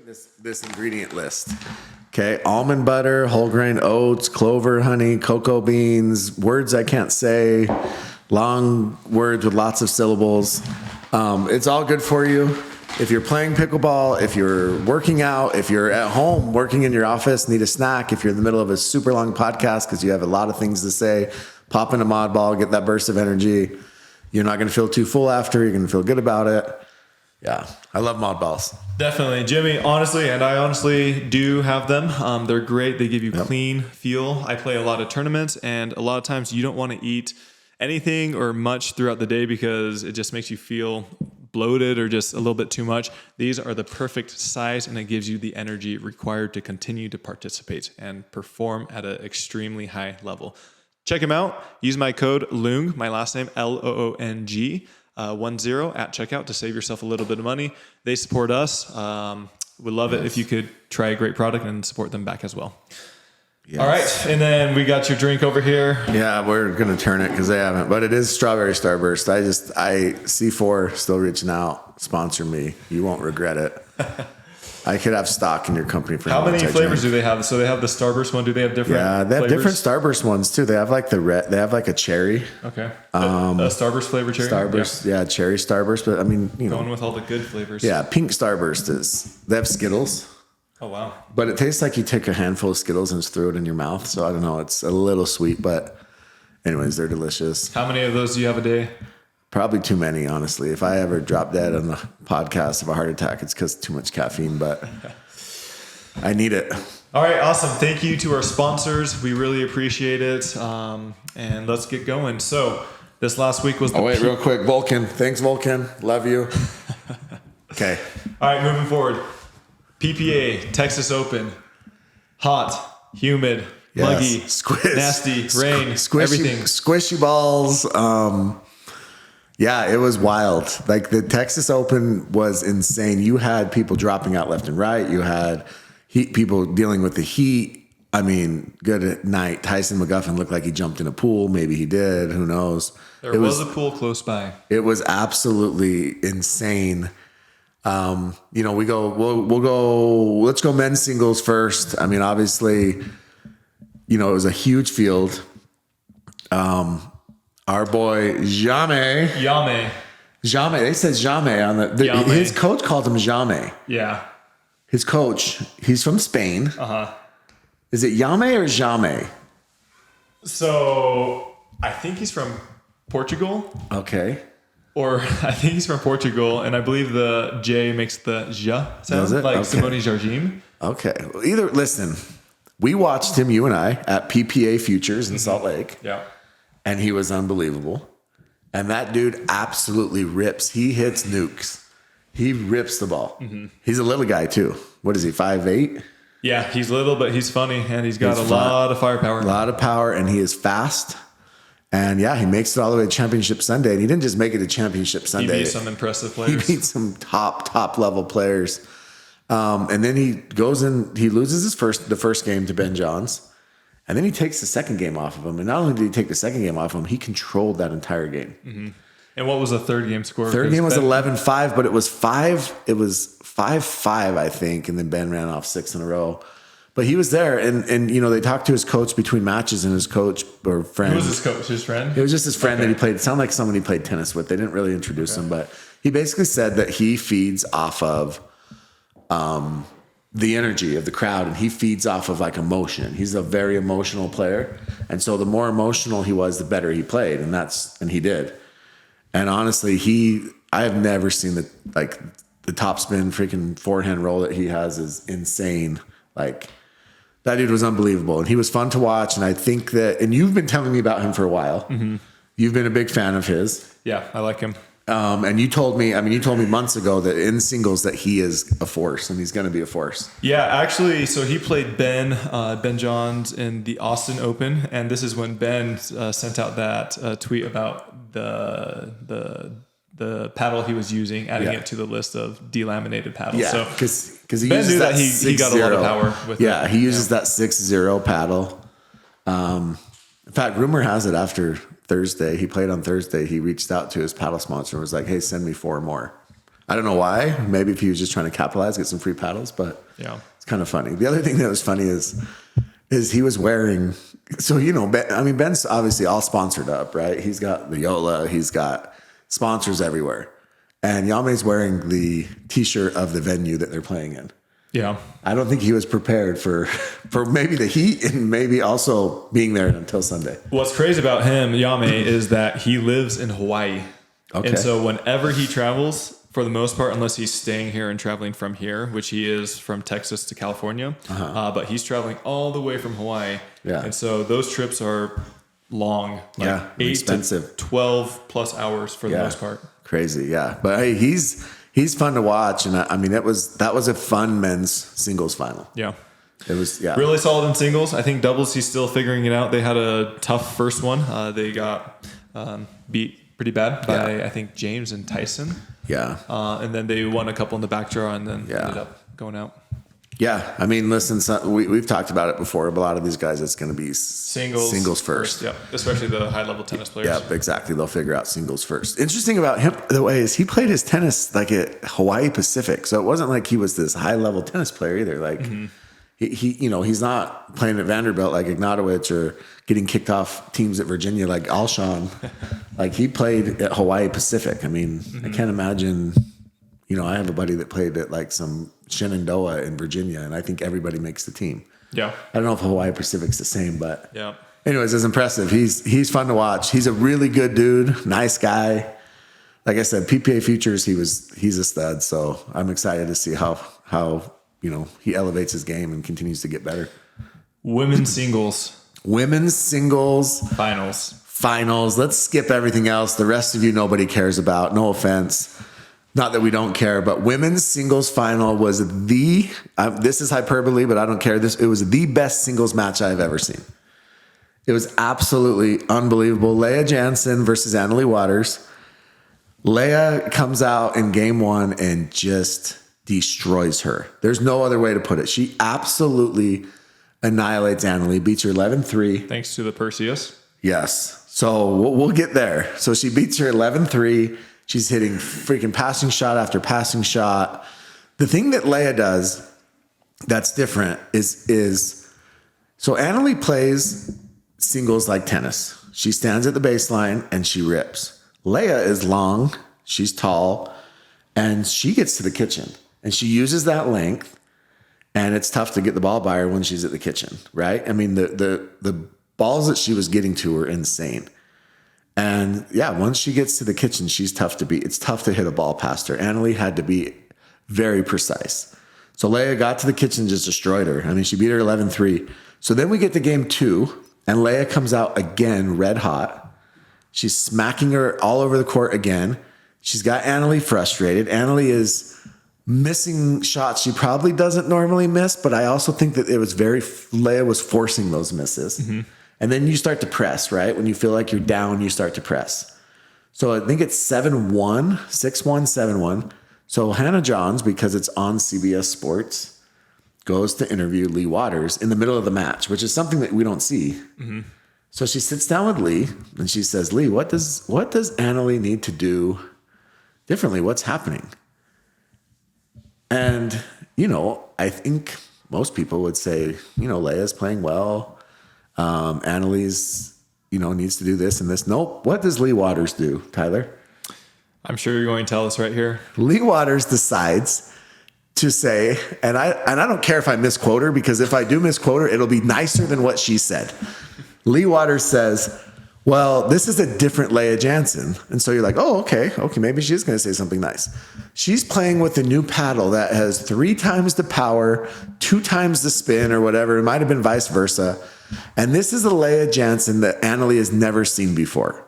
at this ingredient list. Okay, almond butter, whole grain oats, clover, honey, cocoa beans, words I can't say, long words with lots of syllables. It's all good for you. If you're playing pickleball, if you're working out, if you're at home working in your office, need a snack, if you're in the middle of a super long podcast because you have a lot of things to say, pop in a mod ball, get that burst of energy. You're not going to feel too full after. You're going to feel good about it. Yeah, I love mod balls. Definitely. Jimmy, honestly, and I honestly do have them. They're great. They give you clean feel. I play a lot of tournaments, and a lot of times you don't want to eat anything or much throughout the day because it just makes you feel bloated or just a little bit too much. These are the perfect size, and it gives you the energy required to continue to participate and perform at an extremely high level. Check them out. Use my code LOONG, my last name, LOONG, 10 at checkout to save yourself a little bit of money. They support us. Would love it if you could try a great product and support them back as well. Yes. All right. And then we got your drink over here. Yeah, we're going to turn it because they haven't. But it is Strawberry Starburst. I C4 still reaching out. Sponsor me. You won't regret it. I could have stock in your company for how many flavors do they have? So they have the Starburst one. Do they have different? Yeah, they have flavors? different Starburst ones too. They have like the red. They have like a cherry. Okay. A Starburst flavor cherry. Starburst, yeah, cherry Starburst. But I mean, going with all the good flavors. Yeah, pink Starburst is. They have Skittles. Oh wow! But it tastes like you take a handful of Skittles and just throw it in your mouth. So I don't know. It's a little sweet, but anyways, they're delicious. How many of those do you have a day? Probably too many, honestly. If I ever drop dead on the podcast of a heart attack, it's because too much caffeine, but I need it. All right, awesome. Thank you to our sponsors. We really appreciate it. And let's get going. So this last week was the... real quick. Vulcan. Thanks, Vulcan. Love you. Okay. All right, moving forward. PPA Texas Open. Hot, humid, muggy, nasty, rain, everything. Squishy balls. Yeah, it was wild. Like the Texas Open was insane. You had people dropping out left and right. You had people dealing with the heat. I mean, good night. Tyson McGuffin looked like he jumped in a pool. Maybe he did. Who knows? There was a pool close by. It was absolutely insane. We'll go, let's go men's singles first. I mean, obviously, it was a huge field. Our boy Jaume. They said Jaume on his coach called him Jaume. Yeah. His coach, he's from Spain. Uh-huh. Is it Jaume or Jaume? So I think he's from Portugal. Okay. Or I think he's from Portugal, and I believe the J makes the ja sound, like okay. Simone Jardim. Okay. Well, listen, we watched him, you and I, at PPA Futures in Salt Lake. Yeah. And he was unbelievable. And that dude absolutely rips. He hits nukes. He rips the ball. Mm-hmm. He's a little guy too. What is he, 5'8"? Yeah, he's little, but he's funny, and he's got a lot of firepower. A lot of power, and he is fast. And yeah, he makes it all the way to Championship Sunday. And he didn't just make it to Championship Sunday. He beat some impressive players. He beat some top level players. And then he goes in, he loses the first game to Ben Johns. And then he takes the second game off of him. And not only did he take the second game off of him, he controlled that entire game. Mm-hmm. And what was the third game score? Third game was 11-5, but it was 5-5, I think. And then Ben ran off 6 in a row. But he was there. And they talked to his coach between matches, and his coach or friend. Who was his coach? His friend? It was just his friend that he played. It sounded like someone he played tennis with. They didn't really introduce him, but he basically said that he feeds off of the energy of the crowd, and he feeds off of like emotion. He's a very emotional player. And so the more emotional he was, the better he played. And he did. And honestly, I have never seen the top spin freaking forehand roll that he has is insane. Like that dude was unbelievable, and he was fun to watch. And I think and you've been telling me about him for a while. Mm-hmm. You've been a big fan of his. Yeah, I like him. And you told me months ago that in singles that he is a force, and he's going to be a force. Yeah, actually, so he played Ben Johns in the Austin Open, and this is when Ben sent out that tweet about the paddle he was using, adding it to the list of delaminated paddles. Yeah, so because he Ben uses knew that he got a lot of power with it. Yeah, he uses that 6-0 paddle. In fact, rumor has it after Thursday, he played on Thursday, he reached out to his paddle sponsor and was like, hey, send me 4 more. I don't know why. Maybe if he was just trying to capitalize, get some free paddles, but Yeah. it's kind of funny. The other thing that was funny is he was wearing, so, Ben's obviously all sponsored up, right? He's got the Yola, he's got sponsors everywhere. And Jaume's wearing the t-shirt of the venue that they're playing in. Yeah. I don't think he was prepared for maybe the heat and maybe also being there until Sunday. What's crazy about him, Jaume, is that he lives in Hawaii. Okay. And so whenever he travels, for the most part, unless he's staying here and traveling from here, which he is from Texas to California, but he's traveling all the way from Hawaii. Yeah. And so those trips are long, like 8 expensive. to 12 plus hours for the most part. Crazy, yeah. But hey, he's fun to watch, and that was a fun men's singles final. Yeah. It was really solid in singles. I think doubles, he's still figuring it out. They had a tough first one. They got beat pretty bad by I think James and Tyson. Yeah. And then they won a couple in the back draw and then ended up going out. Yeah. I mean, listen, we've talked about it before, but a lot of these guys, it's going to be singles first. Yeah. Especially the high level tennis players. Yeah, exactly. They'll figure out singles first. Interesting about him, the way is he played his tennis like at Hawaii Pacific. So it wasn't like he was this high level tennis player either. Like he's not playing at Vanderbilt like Ignatowicz or getting kicked off teams at Virginia like Alshon. Like he played at Hawaii Pacific. I mean, I can't imagine, I have a buddy that played at like some Shenandoah in Virginia, and I think everybody makes the team. Yeah. I don't know if Hawaii Pacific's the same, but yeah. Anyways, it's impressive. He's fun to watch. He's a really good dude, nice guy. Like I said, PPA Futures, he's a stud. So I'm excited to see how he elevates his game and continues to get better. Women's singles finals. Let's skip everything else. The rest of you, nobody cares about. No offense. Not that we don't care, but women's singles final was this is hyperbole, but I don't care. It was the best singles match I've ever seen. It was absolutely unbelievable. Leah Jansen versus Annalie Waters. Leah comes out in game one and just destroys her. There's no other way to put it. She absolutely annihilates Annalie, beats her 11-3. Thanks to the Perseus. Yes. So we'll get there. So she beats her 11-3. She's hitting freaking passing shot after passing shot. The thing that Leah does that's different is so Annalie plays singles like tennis. She stands at the baseline and she rips. Leah is long, she's tall, and she gets to the kitchen. And she uses that length, and it's tough to get the ball by her when she's at the kitchen, right? I mean, the balls that she was getting to were insane. And yeah, once she gets to the kitchen, she's tough to beat. It's tough to hit a ball past her. Annalie had to be very precise. So Leah got to the kitchen, just destroyed her. I mean, she beat her 11-3. So then we get to game two, and Leah comes out again, red hot. She's smacking her all over the court again. She's got Annalie frustrated. Annalie is missing shots she probably doesn't normally miss, but I also think that Leah was forcing those misses. Mm-hmm. And then you start to press, right? When you feel like you're down, you start to press. So I think it's 7-1, 6-1, 7-1. So Hannah Johns, because it's on CBS Sports, goes to interview Leigh Waters in the middle of the match, which is something that we don't see. Mm-hmm. So she sits down with Leigh and she says, Leigh, what does Annalie need to do differently? What's happening? And, I think most people would say, Leah's playing well. Annalie's, needs to do this and this. Nope. What does Leigh Waters do, Tyler? I'm sure you're going to tell us right here. Leigh Waters decides to say, and I don't care if I misquote her, because if I do misquote her, it'll be nicer than what she said. Leigh Waters says, well, this is a different Leah Jansen. And so you're like, oh, okay, maybe she's going to say something nice. She's playing with a new paddle that has 3 times the power, 2 times the spin or whatever. It might have been vice versa. And this is a Leah Jansen that Annalie has never seen before.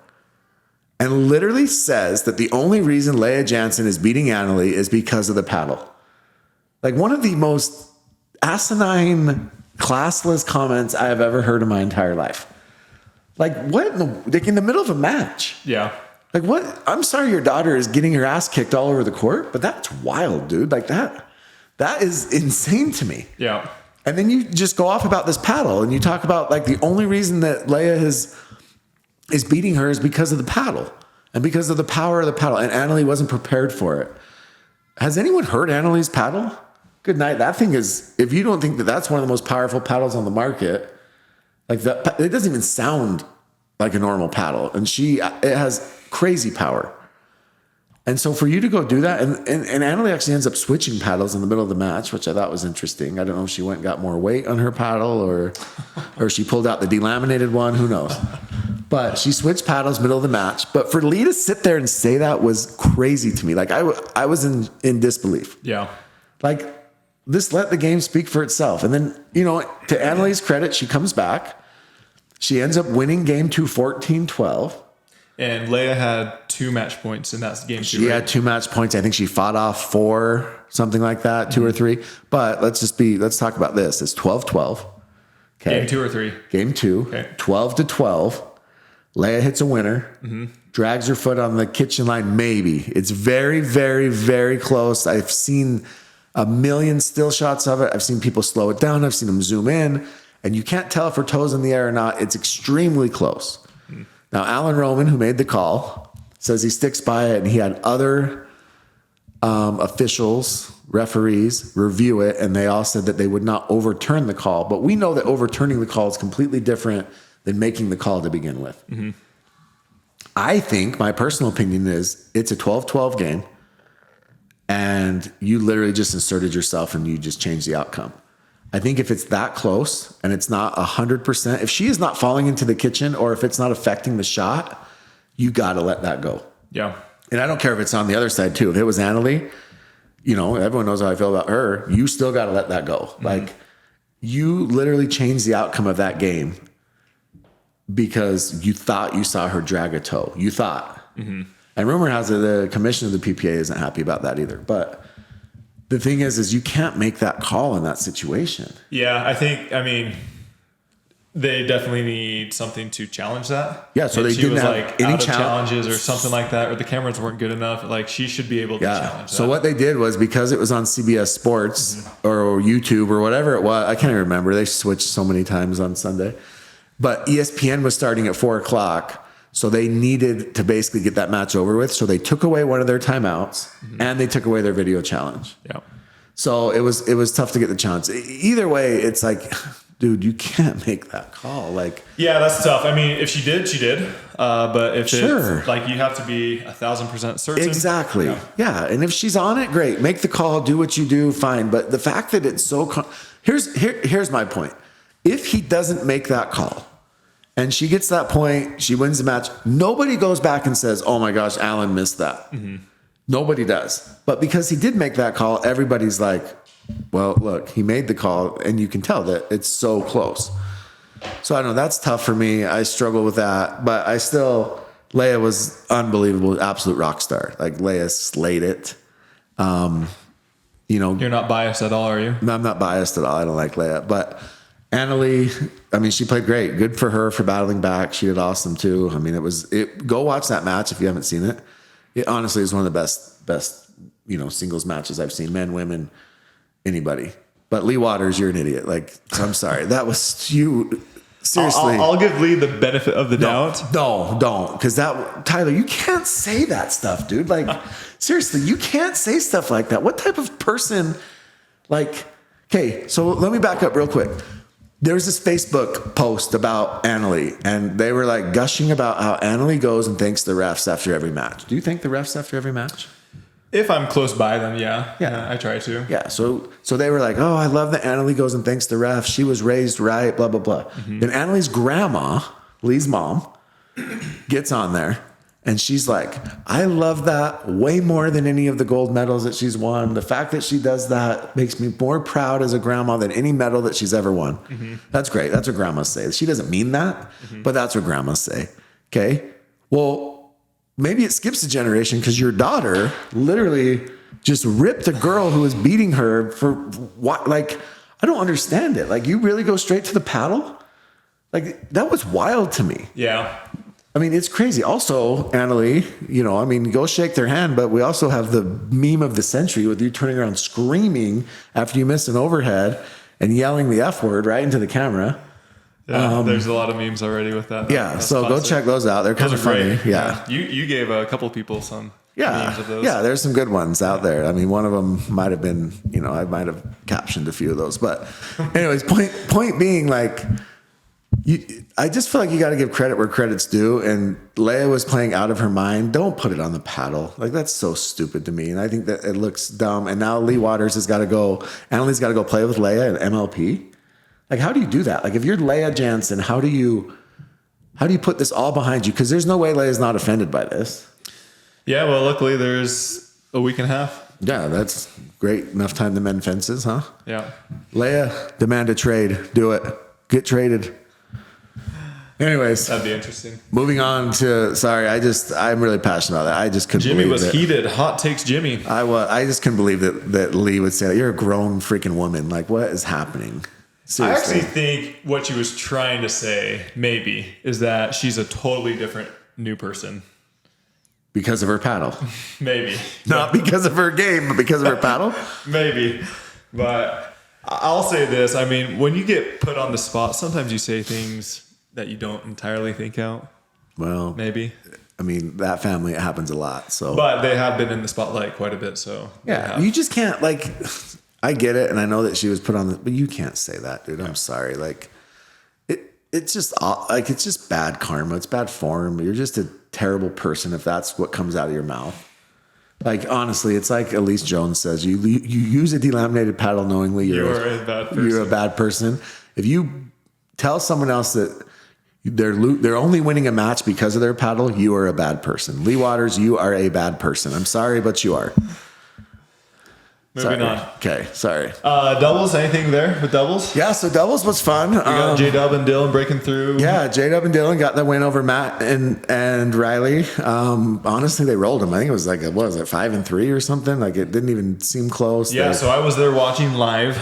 And literally says that the only reason Leah Jansen is beating Annalie is because of the paddle. Like one of the most asinine, classless comments I have ever heard in my entire life. Like what in the middle of a match? Yeah. Like what? I'm sorry your daughter is getting her ass kicked all over the court, but that's wild, dude. Like that is insane to me. Yeah. And then you just go off about this paddle and you talk about like the only reason that Leah is beating her is because of the paddle and because of the power of the paddle. And Annalie wasn't prepared for it. Has anyone heard Annalie's paddle? Good night. That thing is, if you don't think that that's one of the most powerful paddles on the market, like that, it doesn't even sound like a normal paddle. And it has crazy power. And so for you to go do that, and Annalie actually ends up switching paddles in the middle of the match, which I thought was interesting. I don't know if she went and got more weight on her paddle or she pulled out the delaminated one, who knows. But she switched paddles middle of the match. But for Leigh to sit there and say that was crazy to me. Like I was in disbelief. Yeah. Like, just let the game speak for itself. And then, to Annalie's credit, she comes back. She ends up winning game 2, 14-12. And Leigh had 2 match points in that game. She had 2 match points. I think she fought off 4, something like that, 2 or 3. But let's talk about this. It's 12-12. Okay. Game 2 or 3? Game 2. Okay. 12-12. Leigh hits a winner. Drags her foot on the kitchen line. Maybe. It's very, very, very close. I've seen a million still shots of it. I've seen people slow it down. I've seen them zoom in. And you can't tell if her toe's in the air or not. It's extremely close. Now, Alan Roman, who made the call, says he sticks by it, and he had other officials, referees, review it, and they all said that they would not overturn the call. But we know that overturning the call is completely different than making the call to begin with. I think, my personal opinion is, it's a 12-12 game, and you literally just inserted yourself and you just changed the outcome. I think if it's that close and it's not 100%, if she is not falling into the kitchen or if it's not affecting the shot, you got to let that go. Yeah. And I don't care if it's on the other side too. If it was Annalie, everyone knows how I feel about her. You still got to let that go. Like, you literally changed the outcome of that game because you thought you saw her drag a toe. You thought. And rumor has it the commission of the PPA isn't happy about that either. But the thing is you can't make that call in that situation. Yeah, they definitely need something to challenge that. Yeah, so they didn't have any challenges or something like that, or the cameras weren't good enough. Like, she should be able to challenge that. So what they did was, because it was on CBS Sports or YouTube or whatever it was, I can't even remember. They switched so many times on Sunday. But ESPN was starting at 4:00. So they needed to basically get that match over with. So they took away one of their timeouts and they took away their video challenge. Yeah. So it was tough to get the challenge. Either way, it's like, dude, you can't make that call. Like, yeah, that's tough. If she did, she did. But if it's like, you have to be 1,000% certain. Exactly. Yeah. And if she's on it, great. Make the call, do what you do, fine. But the fact that it's so, here's my point. If he doesn't make that call, and she gets that point, she wins the match, nobody goes back and says, oh my gosh, Alan missed that. Nobody does. But because he did make that call, everybody's like, well, look, he made the call, and you can tell that it's so close. So I don't know, that's tough for me. I struggle with that. But Leigh was unbelievable, absolute rock star. Like, Leigh slayed it. You're not biased at all, are you? I'm not biased at all. I don't like Leigh. But Annalie, she played great. Good for her for battling back. She did awesome too. Go watch that match if you haven't seen it. It honestly is one of the best, singles matches I've seen, men, women, anybody. But Leigh Waters, you're an idiot. Like, I'm sorry. That was you. Seriously. I'll give Leigh the benefit of the doubt. No, don't. Because Tyler, you can't say that stuff, dude. Like, seriously, you can't say stuff like that. What type of person, okay, so let me back up real quick. There's this Facebook post about Annalie, and they were like gushing about how Annalie goes and thanks the refs after every match. Do you thank the refs after every match? If I'm close by them, yeah. I try to. Yeah, so they were like, oh, I love that Annalie goes and thanks the refs. She was raised right, blah, blah, blah. Then Annalie's grandma, Lee's mom, gets on there, and she's like, I love that way more than any of the gold medals that she's won. The fact that she does that makes me more proud as a grandma than any medal that she's ever won. That's great. That's what grandmas say. She doesn't mean that, but that's what grandmas say. Okay. Well, maybe it skips a generation because your daughter literally just ripped a girl who was beating her for what? Like, I don't understand it. Like, you really go straight to the paddle? Like, that was wild to me. Yeah. It's crazy. Also, Annalie, go shake their hand, but we also have the meme of the century with you turning around screaming after you miss an overhead and yelling the F word right into the camera. Yeah, there's a lot of memes already with that. Yeah, so classic. Go check those out. They're kind of funny. Great. Yeah. You gave a couple people some memes of those. Yeah, there's some good ones out there. I mean, one of them might have been, I might have captioned a few of those. But anyways, point being, like, I just feel like you got to give credit where credit's due. And Leigh was playing out of her mind. Don't put it on the paddle. Like, that's so stupid to me. And I think that it looks dumb. And now Leigh Waters has got to go. Annalie's got to go play with Leia at MLP. Like, how do you do that? Like, if you're Leia Jansen, how do you put this all behind you? Because there's no way Leia's not offended by this. Yeah, well, luckily there's a week and a half. Yeah, that's great. Enough time to mend fences, huh? Yeah. Leia, demand a trade. Do it. Get traded. Anyways. That'd be interesting. Moving on to, I'm really passionate about that. I just couldn't Jimmy believe was it. heated. Hot takes Jimmy. I just couldn't believe that Leigh would say that. You're a grown freaking woman. Like, what is happening? Seriously. I actually think what she was trying to say, maybe, is that she's a totally different new person. Because of her paddle. Maybe. Not because of her game, but because of her paddle? Maybe. But I'll say this. I mean, when you get put on the spot, sometimes you say things that you don't entirely think out. Well, maybe. I mean, that family, it happens a lot. So, but they have been in the spotlight quite a bit. So yeah, you just can't, like, I get it. And I know that she was put on but you can't say that, dude. I'm sorry. Like, it's just bad karma. It's bad form. You're just a terrible person if that's what comes out of your mouth. Like, honestly, it's like Elise Jones says, you use a delaminated paddle knowingly, you're a bad person. You're a bad person. If you tell someone else that they're only winning a match because of their paddle, you are a bad person. Leigh Waters, you are a bad person. I'm sorry, but you are. Moving on. Okay, sorry. Doubles, anything there with doubles? Yeah, so doubles was fun. We got J-Dub and Dylan breaking through. Yeah, J-Dub and Dylan got the win over Matt and Riley. Honestly, they rolled them. I think it was like, 5-3 or something? Like, it didn't even seem close. Yeah, so I was there watching live,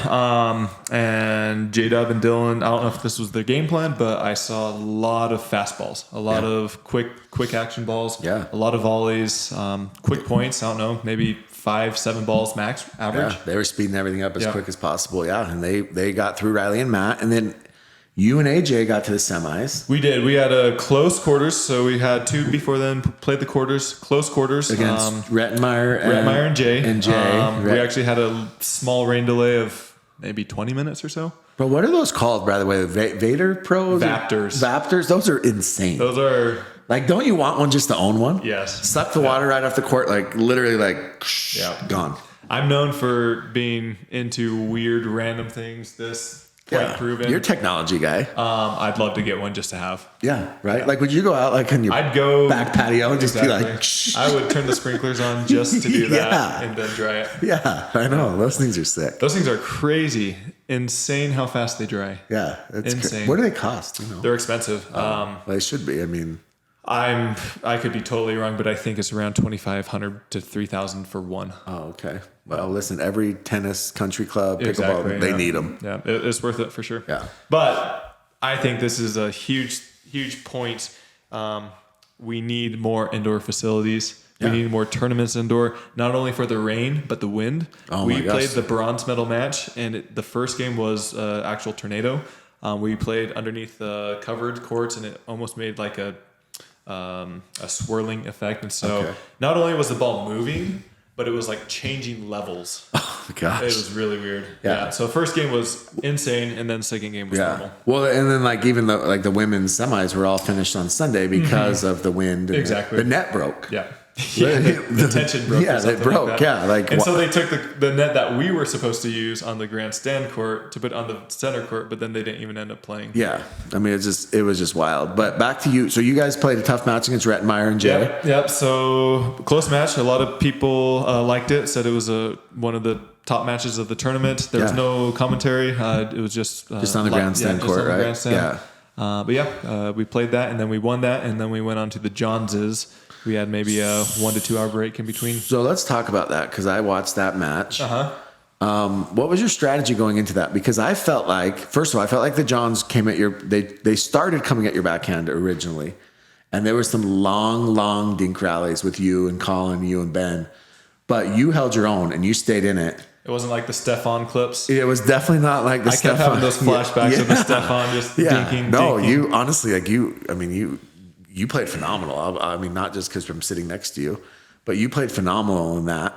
and J-Dub and Dylan, I don't know if this was their game plan, but I saw a lot of fastballs, a lot of quick action balls, a lot of volleys, quick points. I don't know, maybe 5-7 balls max average. Yeah, they were speeding everything up as quick as possible. Yeah, and they got through Riley and Matt, and then you and AJ got to the semis. We did. We had a close quarters, so we had two before then. Played the close quarters against Rettenmeyer and Jay. We actually had a small rain delay of maybe 20 minutes or so. But what are those called, by the way? Vader Pros? Vaptors. Those are insane. Those are... Like, don't you want one just to own one? Yes. Suck the water right off the court, like, literally, like, gone. I'm known for being into weird, random things. This quite proven. You're a technology guy. I'd love to get one just to have. Yeah, right? Yeah. Like, would you go out, like, on your back patio and just be like... Shh. I would turn the sprinklers on just to do that and then dry it. Yeah, I know. Those things are sick. Those things are crazy. Insane how fast they dry. Yeah. It's insane. What do they cost? They're expensive. They should be. I mean... I could be totally wrong, but I think it's around $2,500 to $3,000 for one. Oh, okay. Well, listen, every tennis, country club, pickleball, they need them. Yeah, it's worth it for sure. Yeah. But I think this is a huge point. We need more indoor facilities. We need more tournaments indoor, not only for the rain, but the wind. We played the bronze medal match, and the first game was actual tornado. We played underneath the covered courts, and it almost made like a swirling effect. And so not only was the ball moving, but it was like changing levels. Oh my gosh. It was really weird. Yeah. So first game was insane, and then second game was normal. Well, and then like even the women's semis were all finished on Sunday because of the wind. And the net broke. Yeah. The tension broke. Yeah, it broke. And so they took the net that we were supposed to use on the grandstand court to put on the center court, but then they didn't even end up playing. Yeah, I mean it was just wild. But back to you. So you guys played a tough match against Rettenmeyer and Jay. Yep. So close match. A lot of people liked it. Said it was one of the top matches of the tournament. There was no commentary. It was just on the grandstand court, right? Grandstand. Yeah. We played that, and then we won that, and then we went on to the Johnses. We had maybe a 1 to 2 hour break in between. So let's talk about that, because I watched that match. What was your strategy going into that? Because I felt like, first of all, the Johns came at they started coming at your backhand originally. And there was some long dink rallies with you and Colin, you and Ben. But you held your own and you stayed in it. It wasn't like the Stefan clips. It was definitely not like the Stefan. I kept having those flashbacks of the Stefan just dinking. No, you honestly, you played phenomenal. I mean, not just because I'm sitting next to you, but you played phenomenal in that.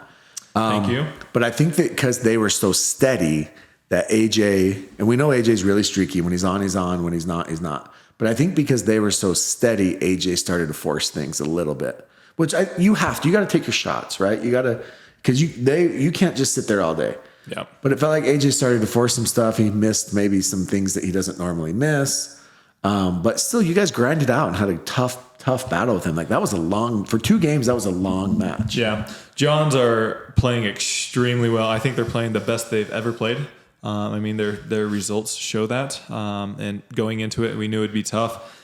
Thank you. But I think that because they were so steady that AJ, and we know AJ's really streaky. When he's on, he's on. When he's not, he's not. But I think because they were so steady, AJ started to force things a little bit, which you got to take your shots, right? You got to, because you can't just sit there all day. Yeah. But it felt like AJ started to force some stuff. He missed maybe some things that he doesn't normally miss. But still, you guys grinded out and had a tough battle with him. Like for 2 games, that was a long match. Yeah. Johns are playing extremely well. I think they're playing the best they've ever played. I mean, their results show that. And going into it, we knew it'd be tough.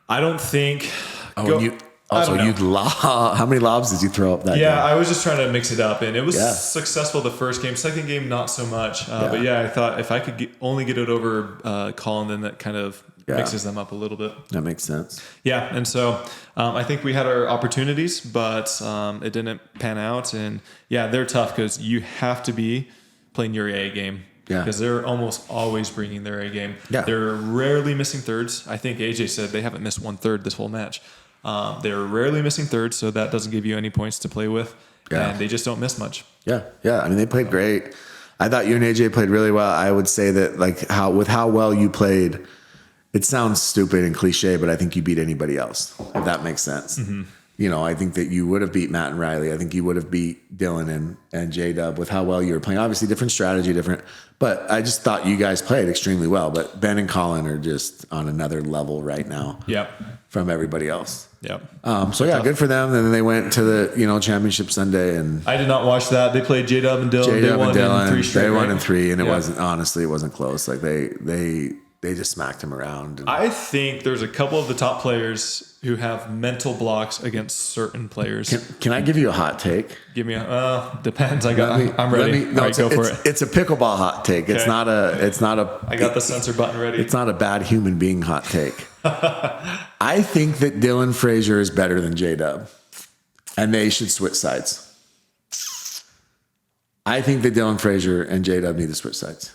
I don't think. You'd lob. How many lobs did you throw up that game? I was just trying to mix it up, and it was successful the first game. Second game, not so much. But I thought if I could only get it over Colin, then that kind of mixes them up a little bit. That makes sense. Yeah, and so I think we had our opportunities, but it didn't pan out. And they're tough because you have to be playing your A game. Yeah. Because they're almost always bringing their A game. Yeah. They're rarely missing thirds. I think AJ said they haven't missed 1/3 this whole match. They're rarely missing thirds, so that doesn't give you any points to play with. Yeah. And they just don't miss much. Yeah. Yeah. I mean, they played great. I thought you and AJ played really well. I would say that how well you played, it sounds stupid and cliche, but I think you beat anybody else, if that makes sense. Mm-hmm. I think that you would have beat Matt and Riley. I think you would have beat Dylan and J-Dub with how well you were playing. Obviously, different strategy, but I just thought you guys played extremely well. But Ben and Colin are just on another level right now from everybody else. Yep. Good for them. And then they went to the championship Sunday, and I did not watch that. They played J-Dub and Dylan. J-Dub and Dylan, in 3 straight. They won in 3, and it wasn't close. Like they just smacked him around. I think there's a couple of the top players who have mental blocks against certain players. Can I give you a hot take? Give me depends. I'm ready. Go for it. It's a pickleball hot take. Okay. It's not a. I got the censor button ready. It's not a bad human being hot take. I think that Dylan Frazier is better than J-Dub, and they should switch sides. I think that Dylan Frazier and J-Dub need to switch sides.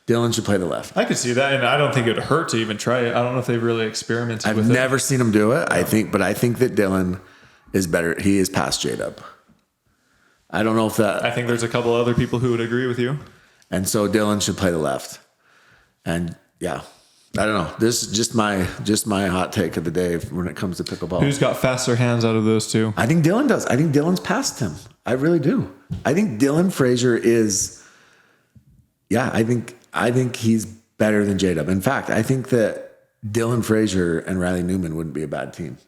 Dylan should play the left. I could see that, and I don't think it would hurt to even try it. I don't know if they've really experimented with it. I've never seen him do it. I think that Dylan is better. He is past J-Dub. I don't know if that. I think there's a couple other people who would agree with you. And so Dylan should play the left. And I don't know. This is just my hot take of the day when it comes to pickleball. Who's got faster hands out of those two? I think Dylan does. I think Dylan's past him. I really do. I think Dylan Frazier is. Yeah, I think he's better than J-Dub. In fact, I think that Dylan Frazier and Riley Newman wouldn't be a bad team.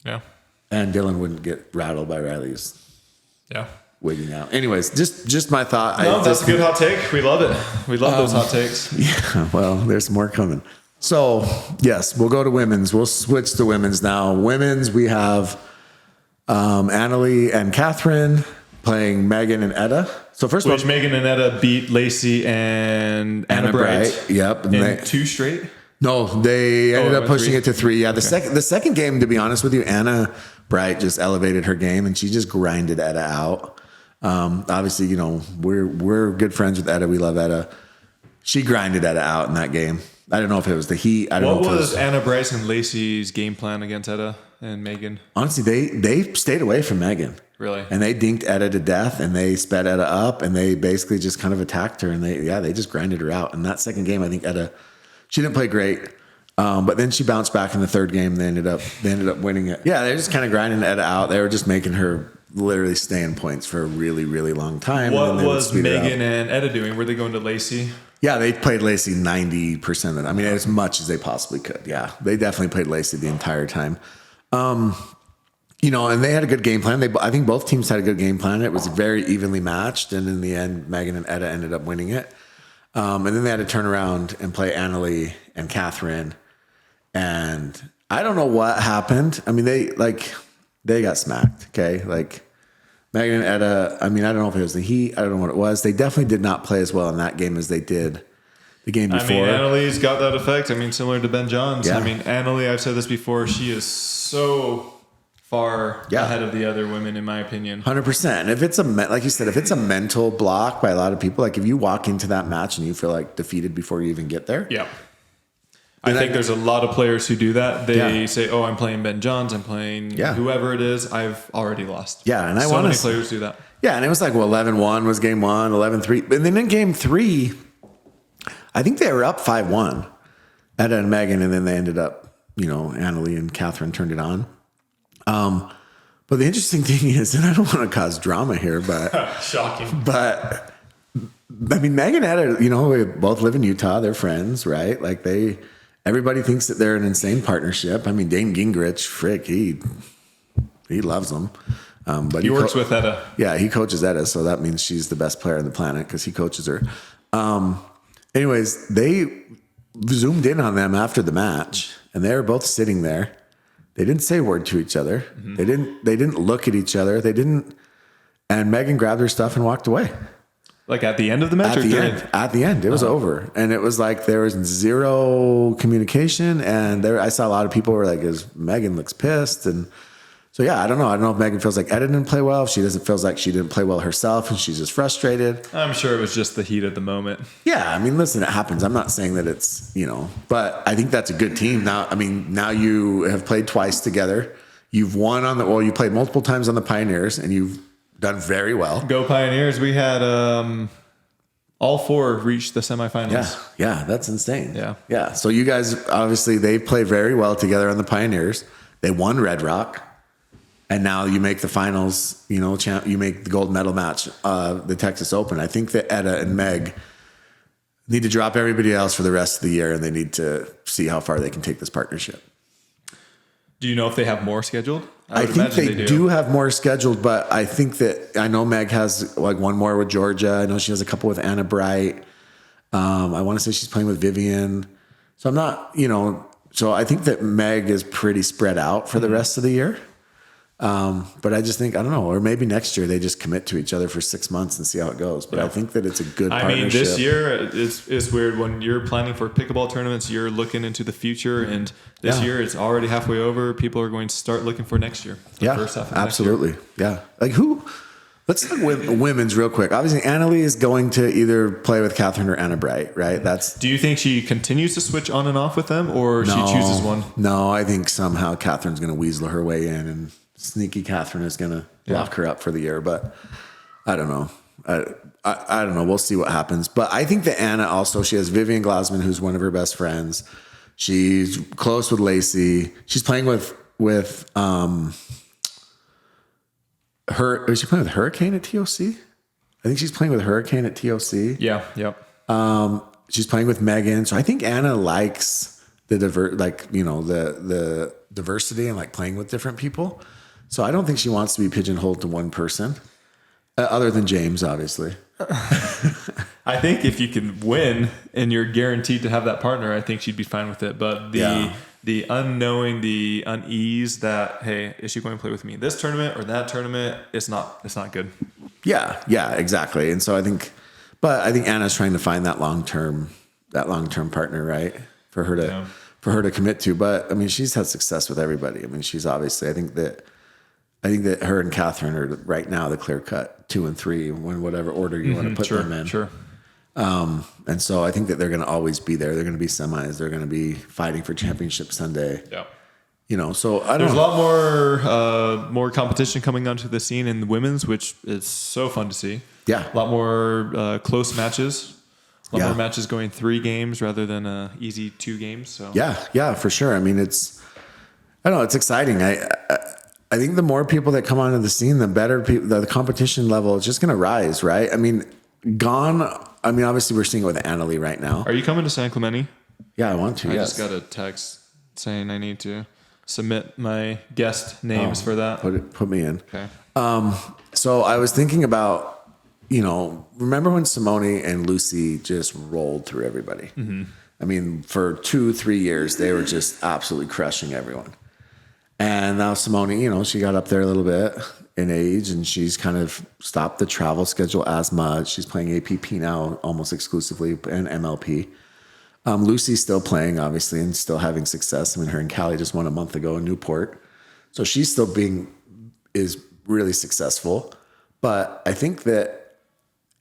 Yeah. And Dylan wouldn't get rattled by Riley's wigging out. Anyways, just my thought. No, that's a good hot take. We love it. We love those hot takes. Yeah, well, there's more coming. So, yes, we'll go to women's. We'll switch to women's now. Women's, we have Annalie and Catherine playing Megan and Etta. So first of all, Megan and Etta beat Lacey and Anna Bright. Yep. In 2 straight? No, they ended up pushing it to 3. Yeah, the second game, to be honest with you, Anna Bright just elevated her game and she just grinded Etta out. Obviously, we're good friends with Etta. We love Etta. She grinded Etta out in that game. I don't know if it was the heat. I don't know if it was Anna Bright and Lacey's game plan against Etta and Megan? Honestly, they stayed away from Megan. Really? And they dinked Etta to death, and they sped Etta up, and they basically just kind of attacked her, and they just grinded her out. And that second game, I think Etta, she didn't play great, but then she bounced back in the third game. They ended up winning it. Yeah, they're just kind of grinding Etta out. They were just making her literally stay in points for a really, really long time. What was Megan and Etta doing? Were they going to Lacey? Yeah, they played Lacey 90% of it. I mean, as much as they possibly could. Yeah, they definitely played Lacey the entire time. And they had a good game plan. I think both teams had a good game plan. It was very evenly matched, and in the end, Megan and Etta ended up winning it. And then they had to turn around and play Annalie and Catherine. And I don't know what happened. I mean, they got smacked. Okay, like Megan and Etta. I mean, I don't know if it was the heat. I don't know what it was. They definitely did not play as well in that game as they did the game before. I mean, Annalie's got that effect. I mean, similar to Ben Johns. Yeah. I mean, Annalie, I've said this before, she is so far ahead of the other women, in my opinion. 100%. And if it's like you said, if it's a mental block by a lot of people, like if you walk into that match and you feel like defeated before you even get there. Yeah. I think there's a lot of players who do that. They Yeah. say, "Oh, I'm playing Ben Johns. I'm playing whoever it is. I've already lost." Yeah, and I so want many to. players do that. Yeah, and it was like 11-1 was game 1, 11-3, and then in game 3, I think they were up 5-1, Etta and Megan, and then they ended up, Annalie and Catherine turned it on. But the interesting thing is, and I don't want to cause drama here, but Shocking. But I mean, Megan and Etta, we both live in Utah. They're friends, right? Like everybody thinks that they're an insane partnership. I mean, Dane Gingrich, frick, he loves them. But he works with Etta. Yeah, he coaches Etta, so that means she's the best player on the planet because he coaches her. Anyways, they zoomed in on them after the match, and they were both sitting there. They didn't say a word to each other. Mm-hmm. They didn't look at each other. And Megan grabbed her stuff and walked away. Like at the end of the match? At the end. It was over. And it was like there was zero communication. And I saw a lot of people were like, Megan looks pissed. And so, yeah, I don't know. I don't know if Megan feels like Etta didn't play well. If she doesn't feel like she didn't play well herself and she's just frustrated. I'm sure it was just the heat of the moment. Yeah. I mean, listen, it happens. I'm not saying that it's, but I think that's a good team. Now you have played twice together. You've won you played multiple times on the Pioneers and you've done very well. Go Pioneers. We had all 4 reach the semifinals. Yeah. That's insane. Yeah. So you guys, obviously, they played very well together on the Pioneers. They won Red Rock. And now you make the finals, you make the gold medal match, the Texas Open. I think that Etta and Meg need to drop everybody else for the rest of the year, and they need to see how far they can take this partnership. Do you know if they have more scheduled? I think they do have more scheduled, but I know Meg has like one more with Georgia. I know she has a couple with Anna Bright. I want to say she's playing with Vivian. So I'm not, so I think that Meg is pretty spread out for the rest of the year. But I just think, I don't know, or maybe next year they just commit to each other for 6 months and see how it goes. But I think that it's a good partnership. I mean, this year it's weird when you're planning for pickleball tournaments, you're looking into the future, and this year it's already halfway over. People are going to start looking for next year. First half of absolutely. Next year. Yeah. Like let's talk women's real quick. Obviously, Annalie is going to either play with Catherine or Anna Bright, right? Do you think she continues to switch on and off with them, or she chooses one? No, I think somehow Catherine's going to weasel her way in, and sneaky Catherine is going to lock her up for the year, but I don't know. I don't know. We'll see what happens. But I think that Anna also, she has Vivian Glassman, who's one of her best friends. She's close with Lacey. She's playing with is she playing with Hurricane at TOC? I think she's playing with Hurricane at TOC. Yeah. Yep. She's playing with Megan. So I think Anna likes the diversity and like playing with different people. So I don't think she wants to be pigeonholed to one person, other than James, obviously. I think if you can win and you're guaranteed to have that partner, I think she'd be fine with it. But the unknowing, the unease that, hey, is she going to play with me in this tournament or that tournament? It's not good. Yeah, exactly. And so I think Anna's trying to find that long-term partner, right? For her to commit to. But I mean, she's had success with everybody. I mean, she's obviously, I think that her and Catherine are right now the clear cut 2 and 3, when whatever order you want to put them in. Sure. And so I think that they're going to always be there. They're going to be semis. They're going to be fighting for championship Sunday. Yeah. So there's a lot more competition coming onto the scene in the women's, which is so fun to see. Yeah. A lot more close matches. A lot more matches going 3 games rather than easy 2 games. So yeah, for sure. I mean, it's exciting. I think the more people that come onto the scene, the better the competition level is just going to rise, right? I mean, obviously we're seeing it with Annalie right now. Are you coming to San Clemente? Yeah, I want to. I just got a text saying I need to submit my guest names for that. Put me in. Okay. So I was thinking about, remember when Simone and Lucy just rolled through everybody? Mm-hmm. I mean, for 2-3 years, they were just absolutely crushing everyone. And now Simone, she got up there a little bit in age, and she's kind of stopped the travel schedule as much. She's playing APP now almost exclusively, and MLP. Lucy's still playing, obviously, and still having success. I mean, her and Callie just won a month ago in Newport. So she's still is really successful. But I think that,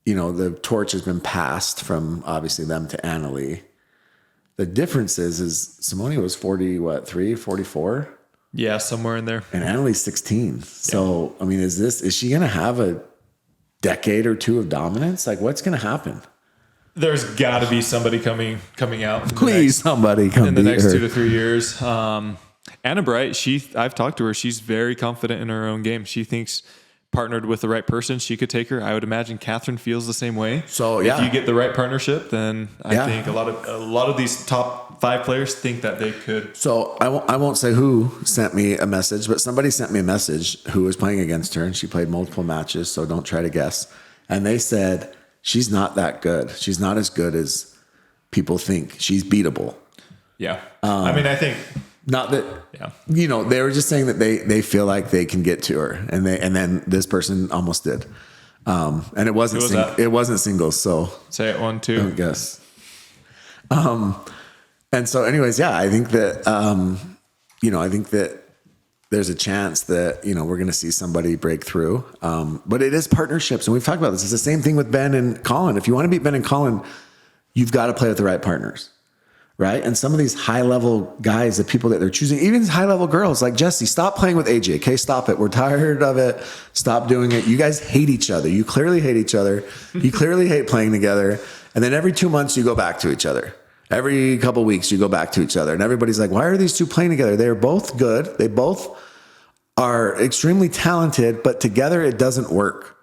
the torch has been passed from, obviously, them to Annalie. The difference is Simone was 44? Yeah, somewhere in there. And Annalie's 16. So, I mean, is she going to have a decade or two of dominance? Like, what's going to happen? There's got to be somebody coming out. Please, somebody come in the beat next her. 2 to 3 years. Anna Bright, I've talked to her. She's very confident in her own game. She thinks partnered with the right person, she could take her. I would imagine Catherine feels the same way. So yeah, if you get the right partnership, then I think a lot of these top 5 players think that they could. So I won't say who sent me a message, but somebody sent me a message who was playing against her, and she played multiple matches. So don't try to guess. And they said she's not that good. She's not as good as people think. She's beatable. Yeah, I mean, I think. Not that, they were just saying that they feel like they can get to her, and then this person almost did, and it wasn't singles. So say it 1, 2. I guess. And so, anyways, I think that I think that there's a chance that we're going to see somebody break through. But it is partnerships, and we've talked about this. It's the same thing with Ben and Colin. If you want to beat Ben and Colin, you've got to play with the right partners. Right. And some of these high level guys, the people that they're choosing, even high level girls like Jesse, stop playing with AJ. Okay, stop it. We're tired of it. Stop doing it. You guys hate each other. You clearly hate each other. You clearly hate playing together. And then every 2 months you go back to each other. Every couple of weeks you go back to each other. And everybody's like, why are these two playing together? They're both good. They both are extremely talented, but together it doesn't work.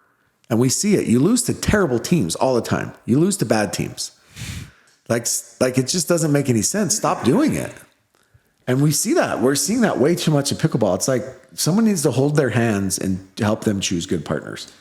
And we see it. You lose to terrible teams all the time. You lose to bad teams. Like it just doesn't make any sense. Stop doing it. And we see that. We're seeing that way too much in pickleball. It's like someone needs to hold their hands and help them choose good partners.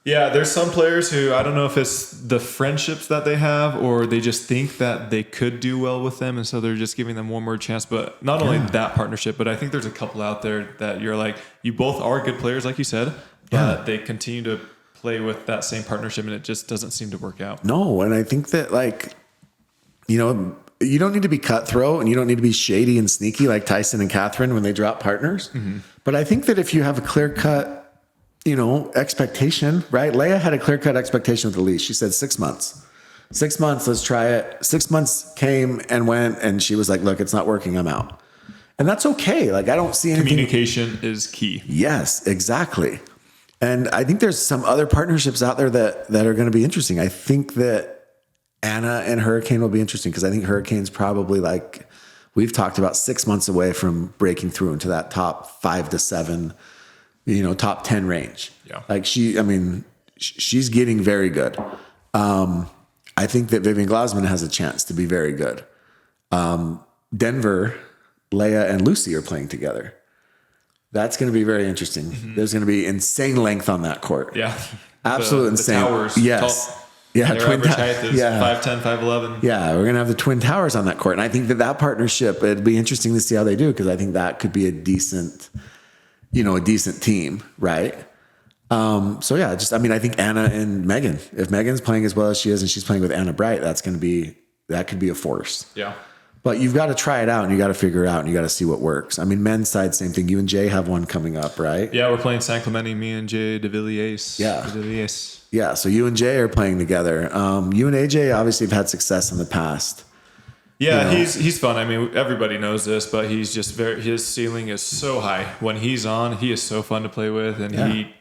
Yeah, there's some players who, I don't know if it's the friendships that they have or they just think that they could do well with them, and so they're just giving them one more chance. But not only that partnership, but I think there's a couple out there that you're like, you both are good players, like you said, but they continue to play with that same partnership and it just doesn't seem to work out. No, and I think that you don't need to be cutthroat and you don't need to be shady and sneaky like Tyson and Catherine when they drop partners. Mm-hmm. But I think that if you have a clear cut, expectation, right? Leia had a clear cut expectation with Elise. She said 6 months. 6 months, let's try it. 6 months came and went, and she was like, look, it's not working. I'm out. And that's okay. Like, I don't see anything. Communication is key. Yes, exactly. And I think there's some other partnerships out there that are going to be interesting. I think that Anna and Hurricane will be interesting because I think Hurricane's probably we've talked about 6 months away from breaking through into that top 5 to 7, top 10 range. Yeah. She's getting very good. I think that Vivian Glassman has a chance to be very good. Denver, Leia and Lucy are playing together. That's going to be very interesting. Mm-hmm. There's going to be insane length on that court. Yeah. Absolute insane. The towers. Yes. Tall. Yeah, their average height is 5'10", 5'11". Yeah, we're gonna have the twin towers on that court, and I think that partnership, it'd be interesting to see how they do because I think that could be a decent team, right? I think Anna and Megan. If Megan's playing as well as she is, and she's playing with Anna Bright, that could be a force. Yeah. But you've got to try it out, and you got to figure it out, and you got to see what works. I mean, men's side, same thing. You and Jay have one coming up, right? Yeah, we're playing San Clemente, me and Jay de Villiers. Yeah. De Yeah, so you and Jay are playing together. You and AJ obviously have had success in the past. Yeah, he's fun. I mean, everybody knows this, but he's just his ceiling is so high. When he's on, he is so fun to play with, and he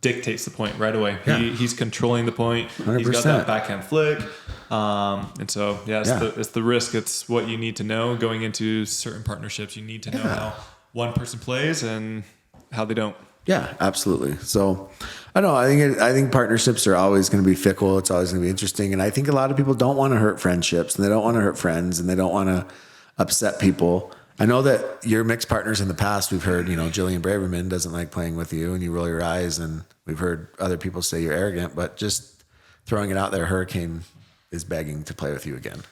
dictates the point right away. Yeah. He's controlling the point. 100%. He's got that backhand flick. And so, it's the risk. It's what you need to know going into certain partnerships. You need to know how one person plays and how they don't. Yeah, absolutely. So I don't know. I think partnerships are always going to be fickle. It's always going to be interesting. And I think a lot of people don't want to hurt friendships, and they don't want to hurt friends, and they don't want to upset people. I know that your mixed partners in the past, we've heard, Jillian Braverman doesn't like playing with you and you roll your eyes, and we've heard other people say you're arrogant, but just throwing it out there, Hurricane is begging to play with you again.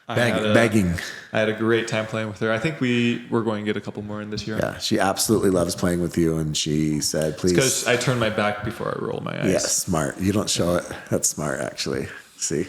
Begging. I had a great time playing with her. I think we're going to get a couple more in this year. Yeah, she absolutely loves playing with you, and she said, please. Because I turned my back before I rolled my eyes. Yeah, smart. You don't show it. That's smart, actually. See?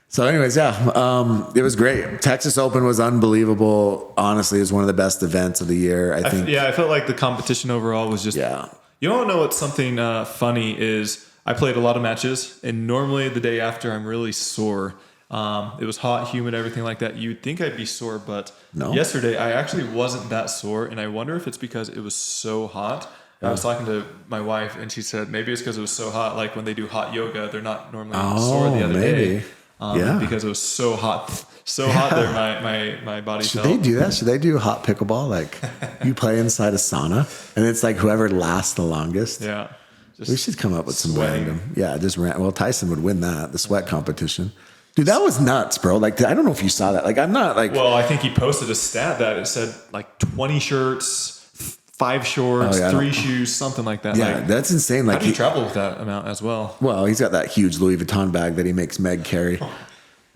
So anyways, it was great. Texas Open was unbelievable. Honestly, it was one of the best events of the year, I think. I felt like the competition overall was just... Yeah. You don't know what's something funny is I played a lot of matches, and normally the day after I'm really sore. It was hot, humid, everything like that. You'd think I'd be sore, but No. yesterday I actually wasn't that sore, and I wonder if it's because it was so hot. I was talking to my wife, and she said maybe it's because it was so hot. Like when they do hot yoga, they're not normally sore the other day. Because it was so hot there. My body Should felt. they do that? Should they do hot pickleball? Like you play inside a sauna, and it's like whoever lasts the longest. Yeah. We should come up with some sweating. random. Yeah, well, Tyson would win that, the sweat competition. Dude, that was nuts, bro. Like, I don't know if you saw that. Like, I'm not like. Well, I think he posted a stat that it said like 20 shirts, 5 shorts, 3 shoes, something like that. Yeah, like, that's insane. Like, how do you travel with that amount as well? Well, he's got that huge Louis Vuitton bag that he makes Meg carry.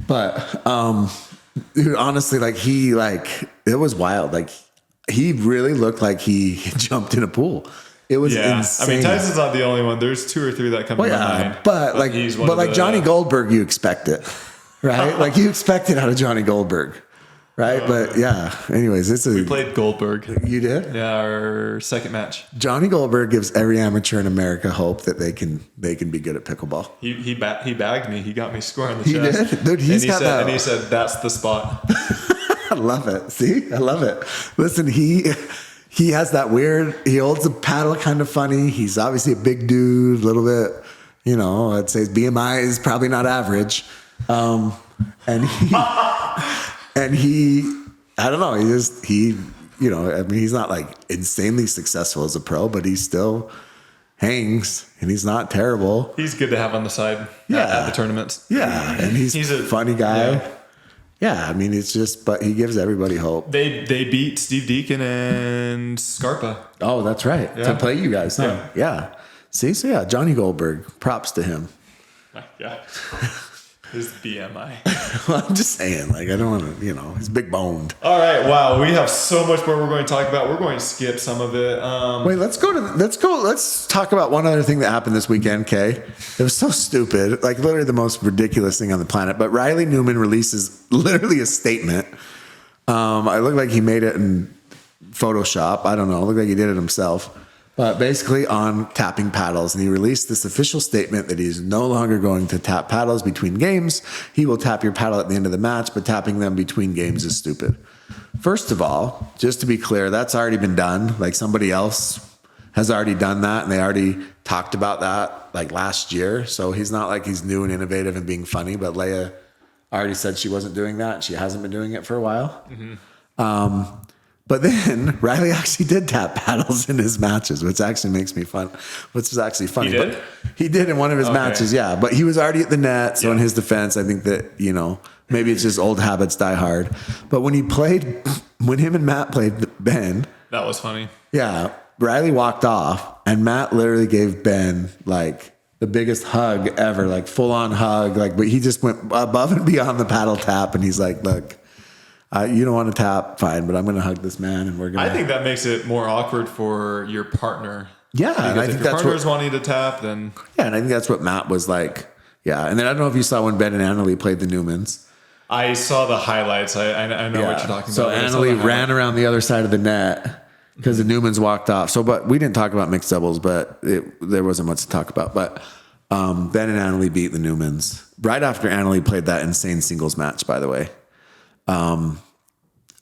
But, dude, honestly, it was wild. Like, he really looked like he jumped in a pool. It was insane. I mean, Tyson's not the only one. There's 2 or 3 that come to mind. But Johnny Goldberg, you expect it, right? Like you expect it out of Johnny Goldberg, right? But yeah. Anyways, we played Goldberg. You did? Yeah, our second match. Johnny Goldberg gives every amateur in America hope that they can be good at pickleball. He bagged me. He got me square on the He chest. did, dude. He said that's the spot. I love it. See, I love it. Listen, he has that weird, he holds the paddle kind of funny. He's obviously a big dude, a little bit, I'd say his BMI is probably not average. And he, I don't know, he's not like insanely successful as a pro, but he still hangs and he's not terrible. He's good to have on the side at the tournaments. Yeah. And he's a funny guy. Yeah. Yeah, I mean, but he gives everybody hope. They beat Steve Deacon and Scarpa. Oh, that's right. Yeah. To play you guys, huh? Yeah. See, so yeah, Johnny Goldberg, props to him. Yeah. His BMI. Well, I'm just saying, like, I don't want to, he's big boned. All right, wow, we have so much more we're going to talk about. We're going to skip some of it. Wait, let's talk about one other thing that happened this weekend, Kay. It was so stupid, like literally the most ridiculous thing on the planet. But Riley Newman releases literally a statement. I look like he made it in Photoshop. I don't know. It looked like he did it himself. But basically on tapping paddles. And he released this official statement that he's no longer going to tap paddles between games. He will tap your paddle at the end of the match, but tapping them between games is stupid. First of all, just to be clear, that's already been done. Like somebody else has already done that, and they already talked about that like last year. So he's not like he's new and innovative and being funny, but Leia already said she wasn't doing that. She hasn't been doing it for a while. Mm-hmm. But then Riley actually did tap paddles in his matches, which actually makes me fun. Which is actually funny. He did? But he did in one of his matches, yeah. But he was already at the net, so in his defense, I think that, maybe it's just old habits die hard. But when him and Matt played Ben. That was funny. Yeah. Riley walked off, and Matt literally gave Ben, like, the biggest hug ever, like, full-on hug. Like, but he just went above and beyond the paddle tap, and he's like, look, you don't want to tap, fine, but I'm going to hug this man, and we're going to... I think that makes it more awkward for your partner. Yeah, and I think if your partner's wanting to tap, then... Yeah, and I think that's what Matt was like. Yeah, and then I don't know if you saw when Ben and Annalie played the Newmans. I saw the highlights. I know what you're talking so about. So Annalie ran around the other side of the net because the Newmans walked off. But we didn't talk about mixed doubles, but there wasn't much to talk about. But Ben and Annalie beat the Newmans right after Annalie played that insane singles match, by the way.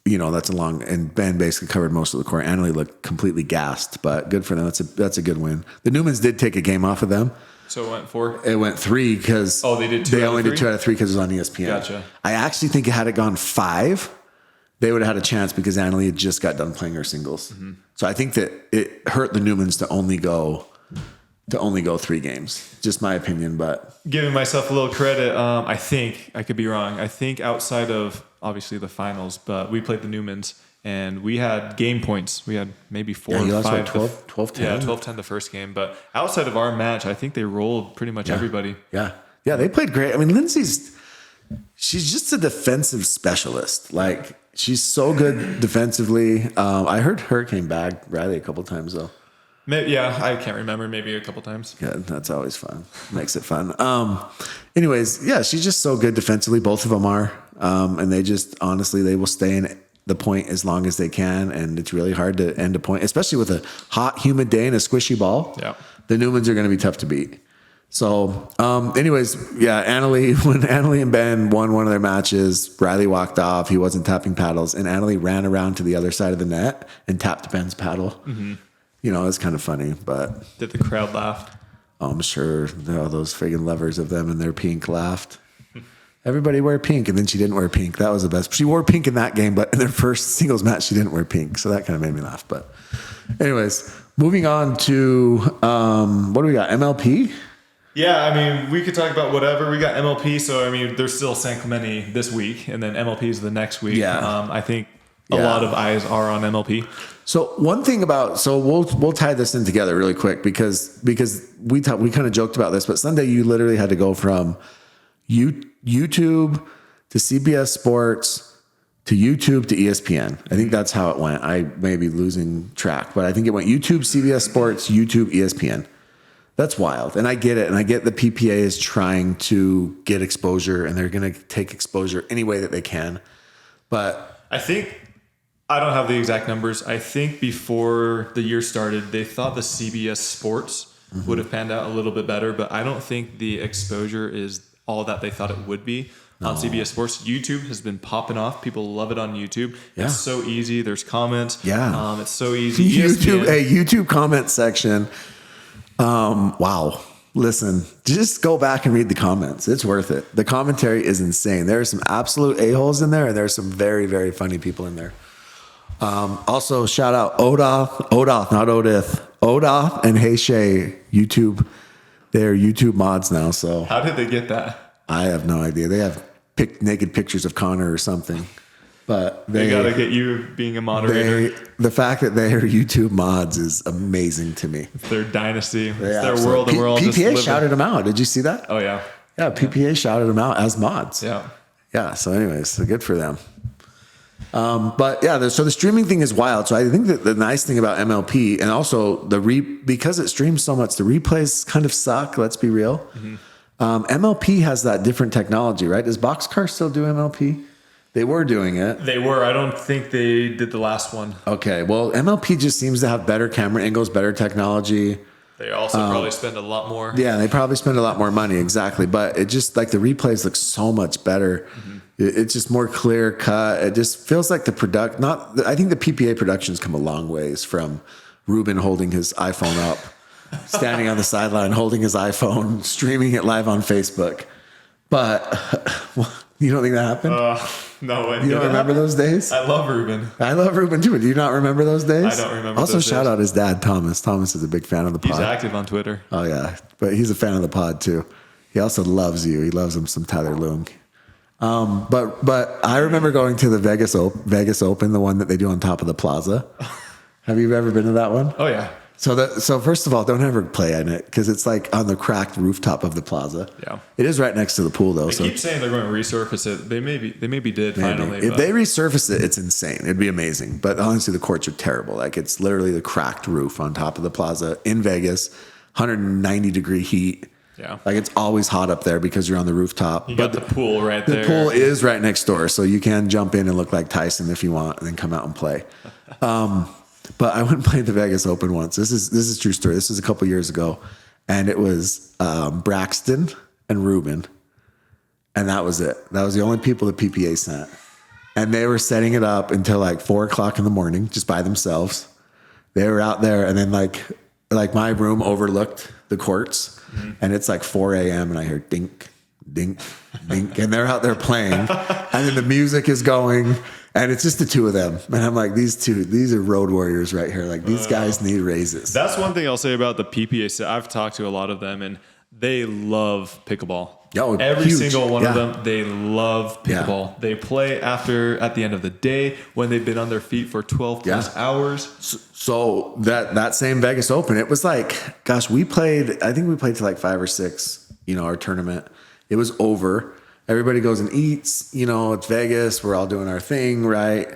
That's and Ben basically covered most of the court. Annalie looked completely gassed, but good for them. That's a good win. The Newmans did take a game off of them. So it went 4? It went 3 because they did 2 They out only of 3? did 2 out of 3 because it was on ESPN. Gotcha. I actually think had it gone 5, they would have had a chance because Annalie had just got done playing her singles. Mm-hmm. So I think that it hurt the Newmans to only go 3 games. Just my opinion, but giving myself a little credit. I think I could be wrong. I think outside of obviously the finals, but we played the Newmans and we had game points. We had maybe 4 or 5. 12-10. Yeah, 12-10 the first game. But outside of our match, I think they rolled pretty much everybody. Yeah. Yeah, they played great. I mean, she's just a defensive specialist. Like, she's so good defensively. I heard Hurricane bag Riley a couple times, though. Maybe, I can't remember. Maybe a couple times. Good. That's always fun. Makes it fun. Anyways, yeah, she's just so good defensively. Both of them are. And they just, honestly, they will stay in the point as long as they can. And it's really hard to end a point, especially with a hot, humid day and a squishy ball. Yeah. The Newmans are going to be tough to beat. So, anyways, yeah, when Annalie and Ben won one of their matches, Riley walked off. He wasn't tapping paddles, and Annalie ran around to the other side of the net and tapped Ben's paddle. Mm-hmm. You know, it's kind of funny, but did the crowd laugh? I'm sure those friggin' lovers of them and their pink laughed. Everybody wear pink, and then she didn't wear pink. That was the best. She wore pink in that game, but in their first singles match, she didn't wear pink. So that kind of made me laugh. But anyways, moving on to what do we got? MLP? Yeah, I mean, we could talk about whatever. We got MLP, so I mean, there's still San Clemente this week, and then MLP is the next week. Yeah. I think a lot of eyes are on MLP. So one thing we'll tie this in together really quick because we kind of joked about this, but Sunday you literally had to go from YouTube to CBS Sports to YouTube to ESPN. I think that's how it went. I may be losing track, but I think it went YouTube, CBS Sports, YouTube, ESPN. That's wild. And I get it. And I get the PPA is trying to get exposure and they're going to take exposure any way that they can. But I don't have the exact numbers. I think before the year started, they thought the CBS Sports would have panned out a little bit better, but I don't think the exposure is all that they thought it would be on CBS Sports. YouTube has been popping off. People love it on YouTube. Yeah. It's so easy. There's comments. Yeah. It's so easy. YouTube comment section. Wow. Listen, just go back and read the comments. It's worth it. The commentary is insane. There are some absolute a-holes in there, and there's some very, very funny people in there. Also, shout out Odoth, not Odith. Odoth and Hey Shay, YouTube. They're YouTube mods now. So how did they get that? I have no idea. They have naked pictures of Connor or something. But they got to get you being a moderator. The fact that they are YouTube mods is amazing to me. It's their dynasty. It's their world. And we're all PPA shouted them out. Did you see that? Oh, yeah. Yeah, PPA shouted them out as mods. Yeah. Yeah, so anyways, so good for them. But yeah, so the streaming thing is wild. So I think that the nice thing about MLP and also because it streams so much, the replays kind of suck. Let's be real. Mm-hmm. MLP has that different technology, right? Does Boxcar still do MLP? They were doing it. They were. I don't think they did the last one. Okay. Well, MLP just seems to have better camera angles, better technology. They also probably spend a lot more. Yeah, they probably spend a lot more money. Exactly. But it just like the replays look so much better. Mm-hmm. It's just more clear cut. It just feels like I think the PPA productions come a long ways from Ruben holding his iPhone up, standing on the sideline, holding his iPhone, streaming it live on Facebook. But you don't think that happened? No way. You don't remember those days? I love Ruben. I love Ruben too. Do you not remember those days? I don't remember Also, shout out his dad, Thomas. Thomas is a big fan of the pod. He's active on Twitter. Oh, yeah. But he's a fan of the pod too. He also loves you. He loves him some Tyler Loom. But I remember going to the Vegas Open, the one that they do on top of the plaza. Have you ever been to that one? Oh, yeah. So first of all, don't ever play in it because it's like on the cracked rooftop of the plaza. Yeah, it is right next to the pool though. They keep saying they're going to resurface it. They maybe did finally. If they resurface it, it's insane. It'd be amazing. But honestly, the courts are terrible. Like it's literally the cracked roof on top of the plaza in Vegas, 190-degree heat. Yeah, like it's always hot up there because you're on the rooftop. You got the pool right there. The pool is right next door, so you can jump in and look like Tyson if you want, and then come out and play. But I went and played the Vegas Open once. This is a true story. This was a couple years ago, and it was Braxton and Ruben, and that was it. That was the only people the PPA sent, and they were setting it up until like 4:00 in the morning just by themselves. They were out there, and then like my room overlooked the courts, and it's like 4 a.m. and I hear dink, dink, dink, and they're out there playing, and then the music is going. And it's just the two of them. And I'm like, these are road warriors right here. Like, these guys need raises. That's one thing I'll say about the PPA. I've talked to a lot of them, and they love pickleball. Every single one of them, they love pickleball. Yeah. They play at the end of the day when they've been on their feet for 12 plus hours. So that same Vegas Open, it was like, gosh, I think we played to like 5 or 6, our tournament. It was over. Everybody goes and eats, it's Vegas. We're all doing our thing, right?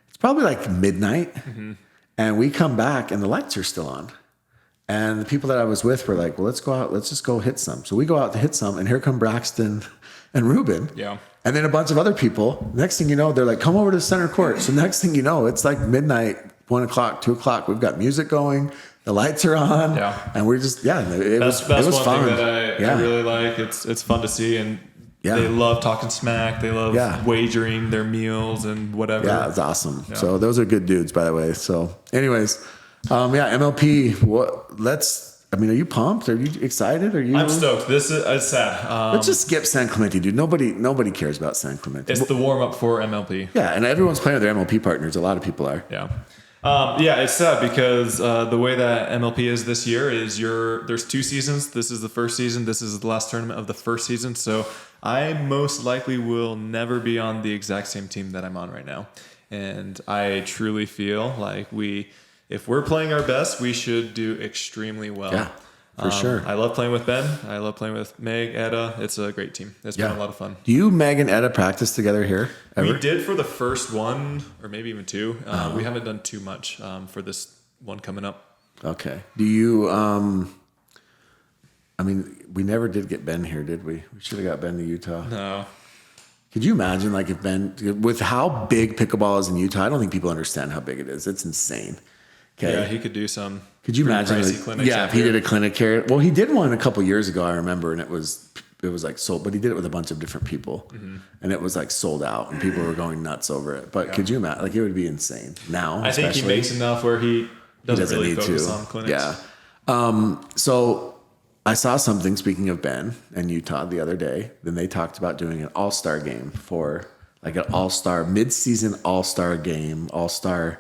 It's probably like midnight. Mm-hmm. And we come back and the lights are still on. And the people that I was with were like, well, let's go out. Let's just go hit some. So we go out to hit some, and here come Braxton and Ruben. Yeah. And then a bunch of other people. Next thing you know, they're like, come over to the center court. So next thing you know, it's like midnight, 1 o'clock, 2 o'clock. We've got music going. The lights are on. Yeah. And we're just, it was one fun. thing that I really like. It's fun to see, and they love talking smack. They love wagering their meals and whatever. Yeah, it's awesome. Yeah. So those are good dudes, by the way. So anyways, MLP, are you pumped? Are you excited? I'm stoked. This is sad. Let's just skip San Clemente, dude. Nobody cares about San Clemente. It's the warm up for MLP. Yeah, and everyone's playing with their MLP partners. A lot of people are. Yeah. It's sad because the way that MLP is this year is there's 2 seasons. This is the first season. This is the last tournament of the first season. So I most likely will never be on the exact same team that I'm on right now. And I truly feel like if we're playing our best, we should do extremely well. Yeah, for sure. I love playing with Ben. I love playing with Meg, Etta. It's a great team. It's been a lot of fun. Do you, Meg, and Etta practice together here ever? We did for the first one, or maybe even 2. We haven't done too much for this one coming up. Okay. Do you, we never did get Ben here, did we? We should have got Ben to Utah. No. Could you imagine, if Ben, with how big pickleball is in Utah, I don't think people understand how big it is. It's insane. Okay. Yeah, he could do some. Could you imagine? If he did a clinic here. Well, he did one a couple years ago, I remember, and it was like sold, but he did it with a bunch of different people, and it was like sold out, and people were going nuts over it. But could you imagine? It would be insane now. I think he makes enough where he doesn't really focus on clinics. Yeah. So I saw something, speaking of Ben and Utah, the other day. Then they talked about doing an all-star game for an all-star mid-season all-star game, all-star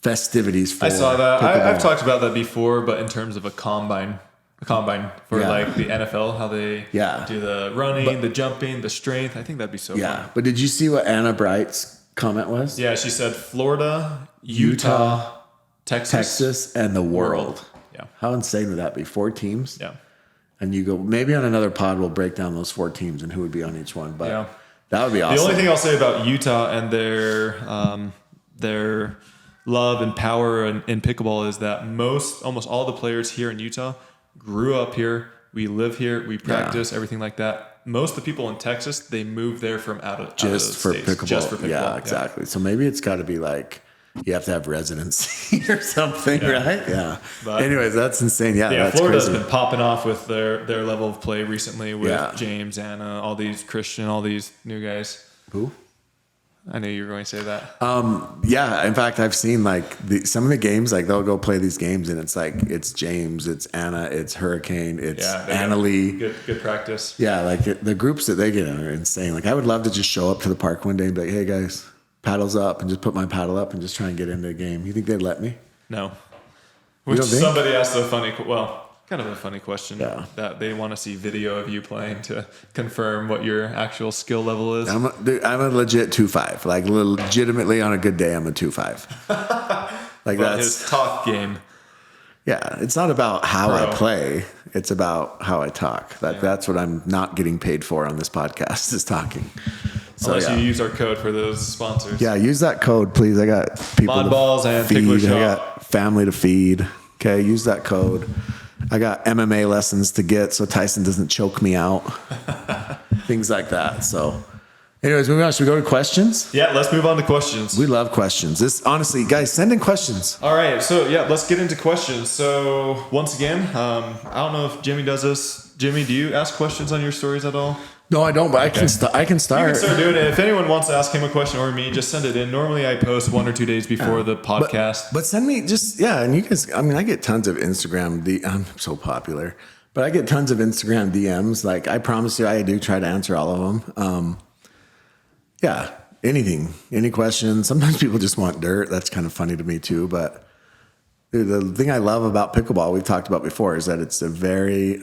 festivities for I saw that. Pickleball. I've talked about that before, but in terms of a combine for the NFL, how they do the running, the jumping, the strength. I think that'd be so fun. But did you see what Anna Bright's comment was? Yeah, she said Florida, Utah, Texas, and the world. Yeah. How insane would that be? 4 teams? Yeah. And you go, maybe on another pod we'll break down those 4 teams and who would be on each one. But that would be awesome. The only thing I'll say about Utah and their love and power in pickleball is that almost all the players here in Utah grew up here. We live here. We practice everything like that. Most of the people in Texas, they moved there from out of pickleball. Just for pickleball. Yeah, exactly. So maybe it's got to be you have to have residency or something, right? Yeah. But anyways, that's insane. Yeah, that's Florida's crazy. been popping off with their level of play recently with James, Anna, all these Christian, all these new guys. Who? I knew you were going to say that. In fact, I've seen some of the games, they'll go play these games and it's James, it's Anna, it's Hurricane, it's Anna Lee. Good practice. Yeah, the groups that they get in are insane. I would love to just show up to the park one day and be like, hey guys, paddles up, and just put my paddle up and just try and get into the game. You think they'd let me? No. Somebody asked kind of a funny question that they want to see video of you playing to confirm what your actual skill level is. I'm a legit 2.5. Legitimately on a good day, I'm a 2.5. That's his talk game. Yeah, it's not about how I play. It's about how I talk. That's what I'm not getting paid for on this podcast is talking. So, unless you use our code for those sponsors. Yeah, use that code, please. I got people Mod balls and feed. Pickler Shop. I got family to feed. Okay, use that code. I got MMA lessons to get so Tyson doesn't choke me out. Things like that. So, anyways, moving on. Should we go to questions? Yeah, let's move on to questions. We love questions. Honestly, guys, send in questions. All right, so let's get into questions. So once again, I don't know if Jimmy does this. Jimmy, do you ask questions on your stories at all? No, I don't, but I can start. You can start doing it. If anyone wants to ask him a question or me, just send it in. Normally, I post 1 or 2 days before the podcast. But send me and you guys. I get tons of Instagram. I'm so popular, but I get tons of Instagram DMs. I promise you, I do try to answer all of them. Anything, any questions. Sometimes people just want dirt. That's kind of funny to me too. But the thing I love about pickleball, we've talked about before, is that it's a very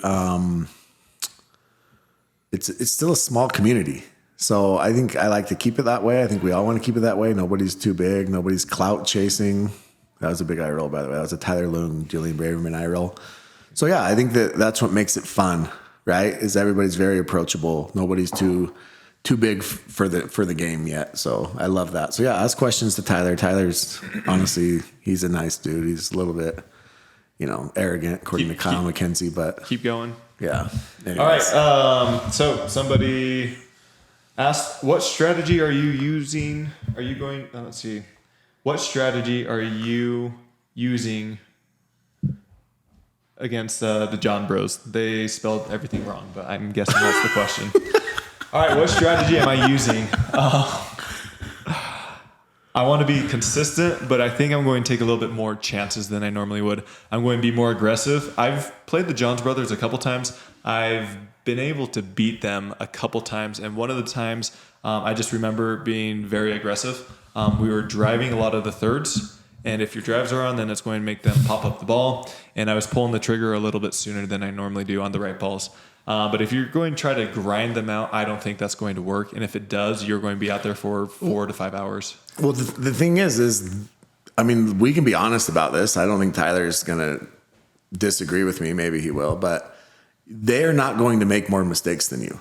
it's still a small community. So I think I like to keep it that way. I think we all want to keep it that way. Nobody's too big. Nobody's clout chasing. That was a big eye roll, by the way. That was a Tyler Loong, Julian Braverman eye roll. So I think that's what makes it fun, right? Is everybody's very approachable. Nobody's too big for the game yet. So I love that. So ask questions to Tyler. Tyler's honestly, he's a nice dude. He's a little bit, arrogant according to Kyle McKenzie, but keep going. Yeah. Anyways. All right. So somebody asked, what strategy are you using? Let's see. What strategy are you using against the John Bros. They spelled everything wrong, but I'm guessing that's the question. All right, what strategy am I using? I want to be consistent, but I think I'm going to take a little bit more chances than I normally would. I'm going to be more aggressive. I've played the Johns brothers a couple times. I've been able to beat them a couple times, and one of the times I just remember being very aggressive. We were driving a lot of the thirds, and if your drives are on, then it's going to make them pop up the ball, and I was pulling the trigger a little bit sooner than I normally do on the right balls. But if you're going to try to grind them out, I don't think that's going to work. And if it does, you're going to be out there for 4 to 5 hours. Well, the thing is, I mean, we can be honest about this. I don't think Tyler's going to disagree with me. Maybe he will, but they're not going to make more mistakes than you,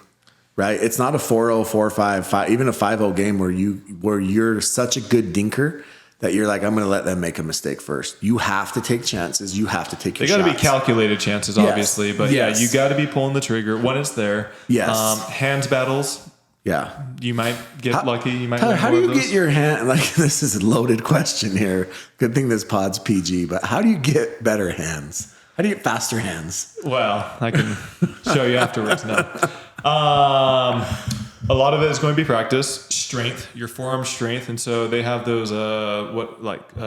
right? It's not a 4-0, 4-5, 5, even a 5-0 game where you're such a good dinker that you're like, I'm going to let them make a mistake first. You have to take chances. You have to take your shots. They got to be calculated chances, obviously. Yes. But yes. Yeah, you got to be pulling the trigger when it's there. Yes. Hands battles. Yeah. You might get lucky. You might. Tyler, how do you get your hand? Like, this is a loaded question here. Good thing this pod's PG, but how do you get better hands? How do you get faster hands? Well, I can show you afterwards. No. A lot of it is going to be practice, strength, your forearm strength. And so they have those,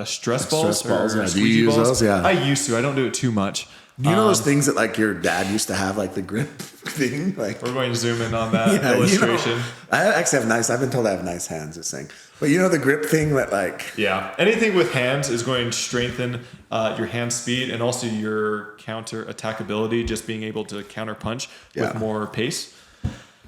stress balls or yeah. squeegee Do you use balls? those? Yeah. I used to. I don't do it too much. Do you know those things that like your dad used to have, like the grip thing? Like, we're going to zoom in on that illustration. You know, I actually have I've been told I have nice hands, this thing. But you know the grip thing that like... Yeah. Anything with hands is going to strengthen your hand speed and also your counter attack ability, just being able to counter punch with more pace.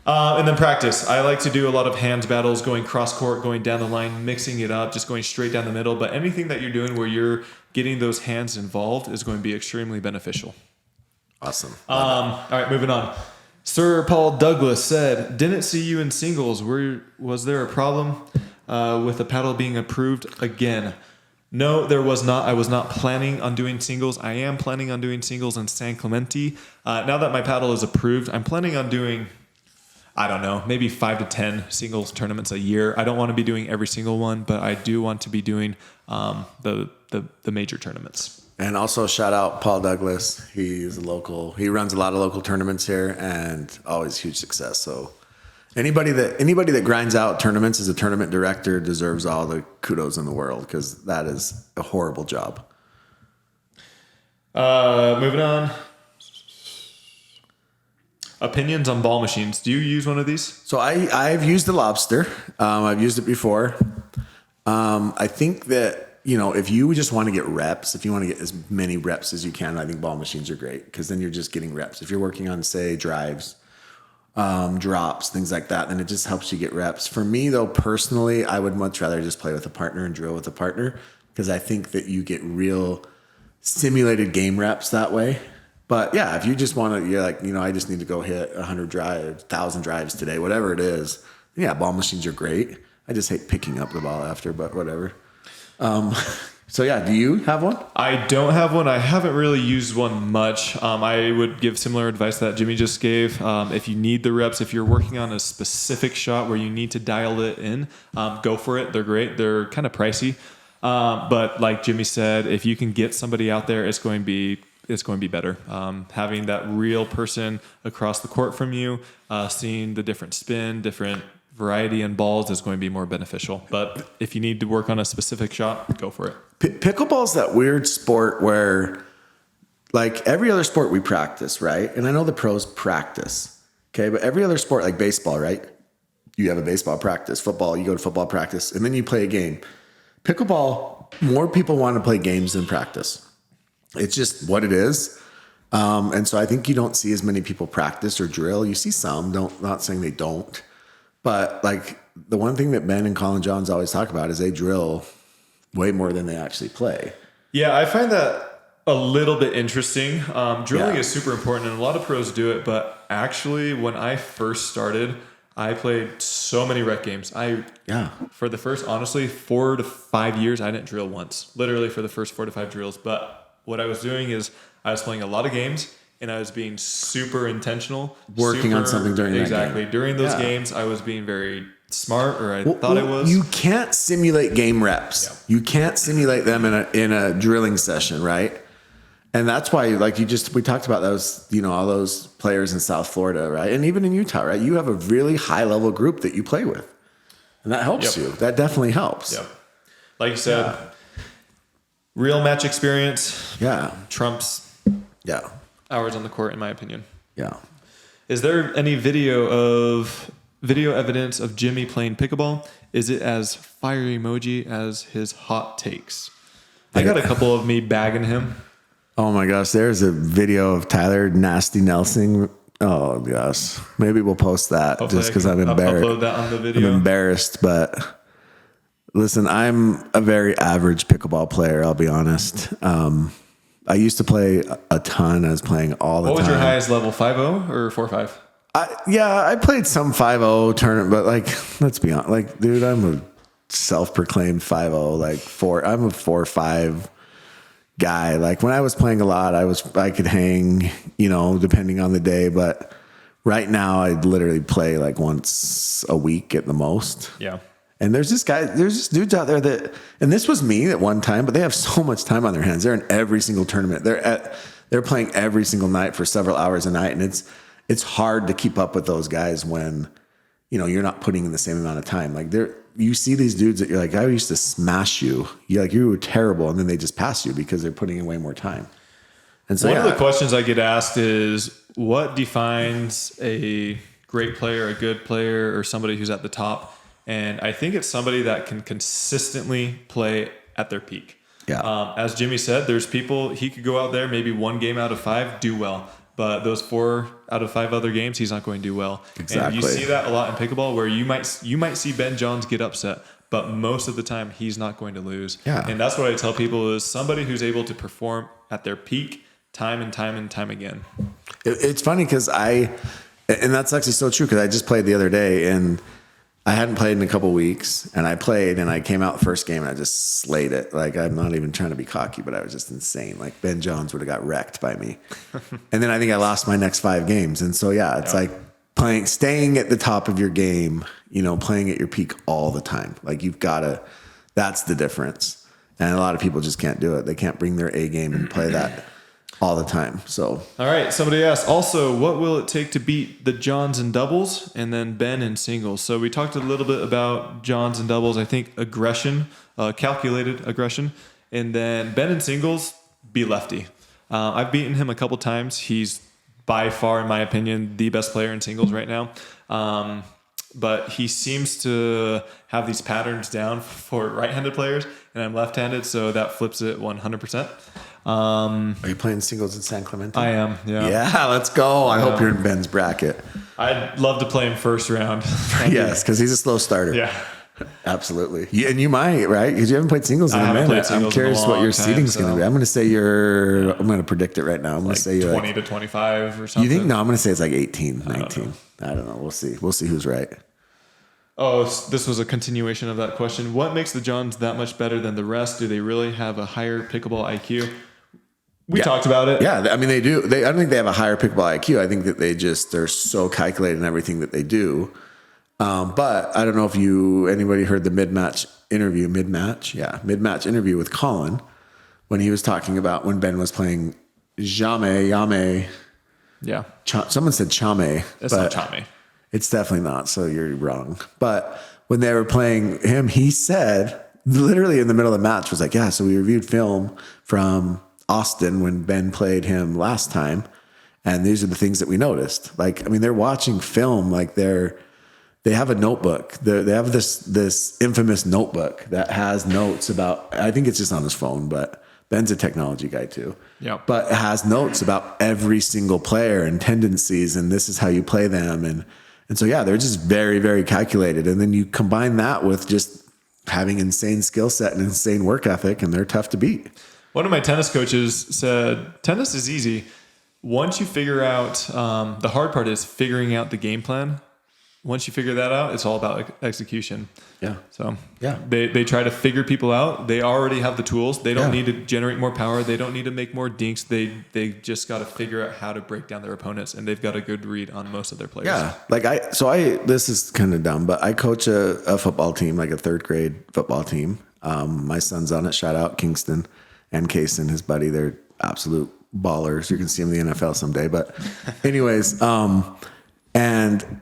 And then practice. I like to do a lot of hands battles, going cross court, going down the line, mixing it up, just going straight down the middle. But anything that you're doing where you're getting those hands involved is going to be extremely beneficial. Awesome. All right, moving on. Sir Paul Douglas said, didn't see you in singles. Was there a problem with the paddle being approved again? No, there was not. I was not planning on doing singles. I am planning on doing singles in San Clemente. Now that my paddle is approved, I'm planning on doing... I don't know, maybe 5 to 10 singles tournaments a year. I don't want to be doing every single one, but I do want to be doing the major tournaments. And also shout out Paul Douglas. He's a local. He runs a lot of local tournaments here and always huge success. So anybody that grinds out tournaments as a tournament director deserves all the kudos in the world because that is a horrible job. Moving on. Opinions on ball machines. Do you use one of these? So I've used the Lobster. I've used it before. I think that, if you just want to get reps, if you want to get as many reps as you can, I think ball machines are great because then you're just getting reps. If you're working on, say, drives, drops, things like that, then it just helps you get reps. For me, though, personally, I would much rather just play with a partner and drill with a partner because I think that you get real simulated game reps that way. But yeah, if you just want to, you're like, I just need to go hit 100 drives, 1,000 drives today, whatever it is. Yeah, ball machines are great. I just hate picking up the ball after, but whatever. So yeah, do you have one? I don't have one. I haven't really used one much. I would give similar advice that Jimmy just gave. If you need the reps, if you're working on a specific shot where you need to dial it in, go for it. They're great. They're kind of pricey. But like Jimmy said, if you can get somebody out there, it's going to be better. Having that real person across the court from you, seeing the different spin, different variety in balls is going to be more beneficial. But if you need to work on a specific shot, go for it. Pickleball's that weird sport where, like every other sport we practice, right? And I know the pros practice, okay? But every other sport, like baseball, right? You have a baseball practice. Football, you go to football practice, and then you play a game. Pickleball, more people want to play games than practice. It's just what it is. And so I think you don't see as many people practice or drill. You see some, not saying they don't. But like the one thing that Ben and Colin Johns always talk about is they drill way more than they actually play. Yeah, I find that a little bit interesting. Drilling is super important, and a lot of pros do it. But actually, when I first started, I played so many rec games. For the first, honestly, 4 to 5 years, I didn't drill once. Literally for the first 4 to 5 drills. But what I was doing is I was playing a lot of games and I was being super intentional. Working on something during that game. Exactly. During those games, I was being very smart, or I thought I was. You can't simulate game reps. Yeah. You can't simulate them in a drilling session, right? And that's why, like we talked about those, all those players in South Florida, right? And even in Utah, right? You have a really high level group that you play with. And that helps you. That definitely helps. Yep. Like you said, real match experience. Yeah. Trumps hours on the court, in my opinion. Yeah. Is there any video evidence of Jimmy playing pickleball? Is it as fire emoji as his hot takes? I got a couple of me bagging him. Oh my gosh, there's a video of Tyler Nasty Nelson. Oh gosh, maybe we'll post that. Hopefully just because I'm embarrassed. Upload that on the video. I'm embarrassed, but listen, I'm a very average pickleball player. I'll be honest. I used to play a ton. I was playing all the time. What was your highest level? 5.0 or 4.5? I played some 5.0 tournament, but like, let's be honest, like, dude, I'm a self-proclaimed 5.0, like I'm a 4.5 guy. Like when I was playing a lot, I could hang, depending on the day, but right now I literally play like once a week at the most. Yeah. And there's just dudes out there and this was me at one time, but they have so much time on their hands. They're in every single tournament. They're playing every single night for several hours a night. And it's hard to keep up with those guys when, you're not putting in the same amount of time. Like you see these dudes that you're like, I used to smash you. You were terrible. And then they just pass you because they're putting in way more time. And so one of the questions I get asked is, what defines a great player, a good player, or somebody who's at the top? And I think it's somebody that can consistently play at their peak. Yeah. As Jimmy said, there's people, he could go out there, maybe one game out of 5, do well. But those 4 out of 5 other games, he's not going to do well. Exactly. And you see that a lot in pickleball where you might see Ben Johns get upset, but most of the time he's not going to lose. Yeah. And that's what I tell people is somebody who's able to perform at their peak time and time and time again. It's funny because and that's actually so true because I just played the other day and I hadn't played in a couple weeks and I played and I came out the first game and I just slayed it. Like I'm not even trying to be cocky, but I was just insane. Like Ben Johns would have got wrecked by me. And then I think I lost my next 5 games. And so, it's like staying at the top of your game, playing at your peak all the time. Like that's the difference. And a lot of people just can't do it. They can't bring their A game and play that all the time. So, all right. Somebody asked also, what will it take to beat the Johns in doubles and then Ben in singles? So we talked a little bit about Johns in doubles. I think aggression, calculated aggression, and then Ben in singles, be lefty. I've beaten him a couple times. He's by far, in my opinion, the best player in singles right now. But he seems to have these patterns down for right-handed players, and I'm left-handed, so that flips it 100%. Are you playing singles in San Clemente? I am, yeah. Yeah, let's go. I hope you're in Ben's bracket. I'd love to play him first round. Yes, because he's a slow starter. Yeah. Absolutely. And you might, right? Because you haven't played singles in a minute. I'm curious what your seeding is going to be. I'm going to say I'm going to predict it right now. I'm going to say you're 20 to 25 or something. You think? No, I'm going to say it's like 18, 19. I don't know. We'll see. We'll see who's right. Oh, this was a continuation of that question. What makes the Johns that much better than the rest? Do they really have a higher pickleball IQ? We talked about it. Yeah, I mean, they do. I don't think they have a higher pickleball IQ. I think that they're so calculated in everything that they do. But I don't know if anybody heard the mid-match interview with Colin when he was talking about when Ben was playing Jaume. Yeah. Someone said Chame. It's not Chame. It's definitely not. So you're wrong. But when they were playing him, he said literally in the middle of the match was like, yeah, so we reviewed film from Austin when Ben played him last time. And these are the things that we noticed. Like, I mean, they're watching film like they have a notebook. They have this infamous notebook that has notes about, I think it's just on his phone, but Ben's a technology guy too. Yeah. But it has notes about every single player and tendencies, and this is how you play them. And so, yeah, they're just very, very calculated. And then you combine that with just having insane skill set and insane work ethic, and they're tough to beat. One of my tennis coaches said, tennis is easy. Once you figure out, the hard part is figuring out the game plan. Once you figure that out, it's all about execution. Yeah. So yeah, they try to figure people out. They already have the tools. They don't need to generate more power. They don't need to make more dinks. They just got to figure out how to break down their opponents, and they've got a good read on most of their players. Yeah. Like this is kind of dumb, but I coach a football team, like a 3rd grade football team. My son's on it. Shout out Kingston and Kaysen, his buddy. They're absolute ballers. You can see them in the NFL someday. But anyways, and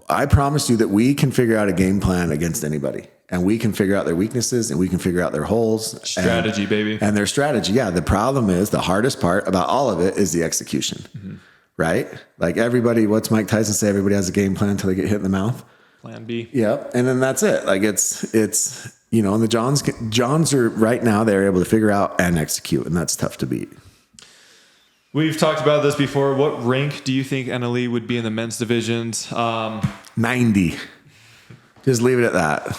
I promise you that we can figure out a game plan against anybody. And we can figure out their weaknesses and we can figure out their holes. Strategy, baby. And their strategy. Yeah. The problem is the hardest part about all of it is the execution, right? Like everybody, what's Mike Tyson say? Everybody has a game plan until they get hit in the mouth. Plan B. Yep. And then that's it. Like it's, you know, and the Johns are right now, they're able to figure out and execute, and that's tough to beat. We've talked about this before. What rank do you think Anna Leigh would be in the men's divisions? 90. Just leave it at that.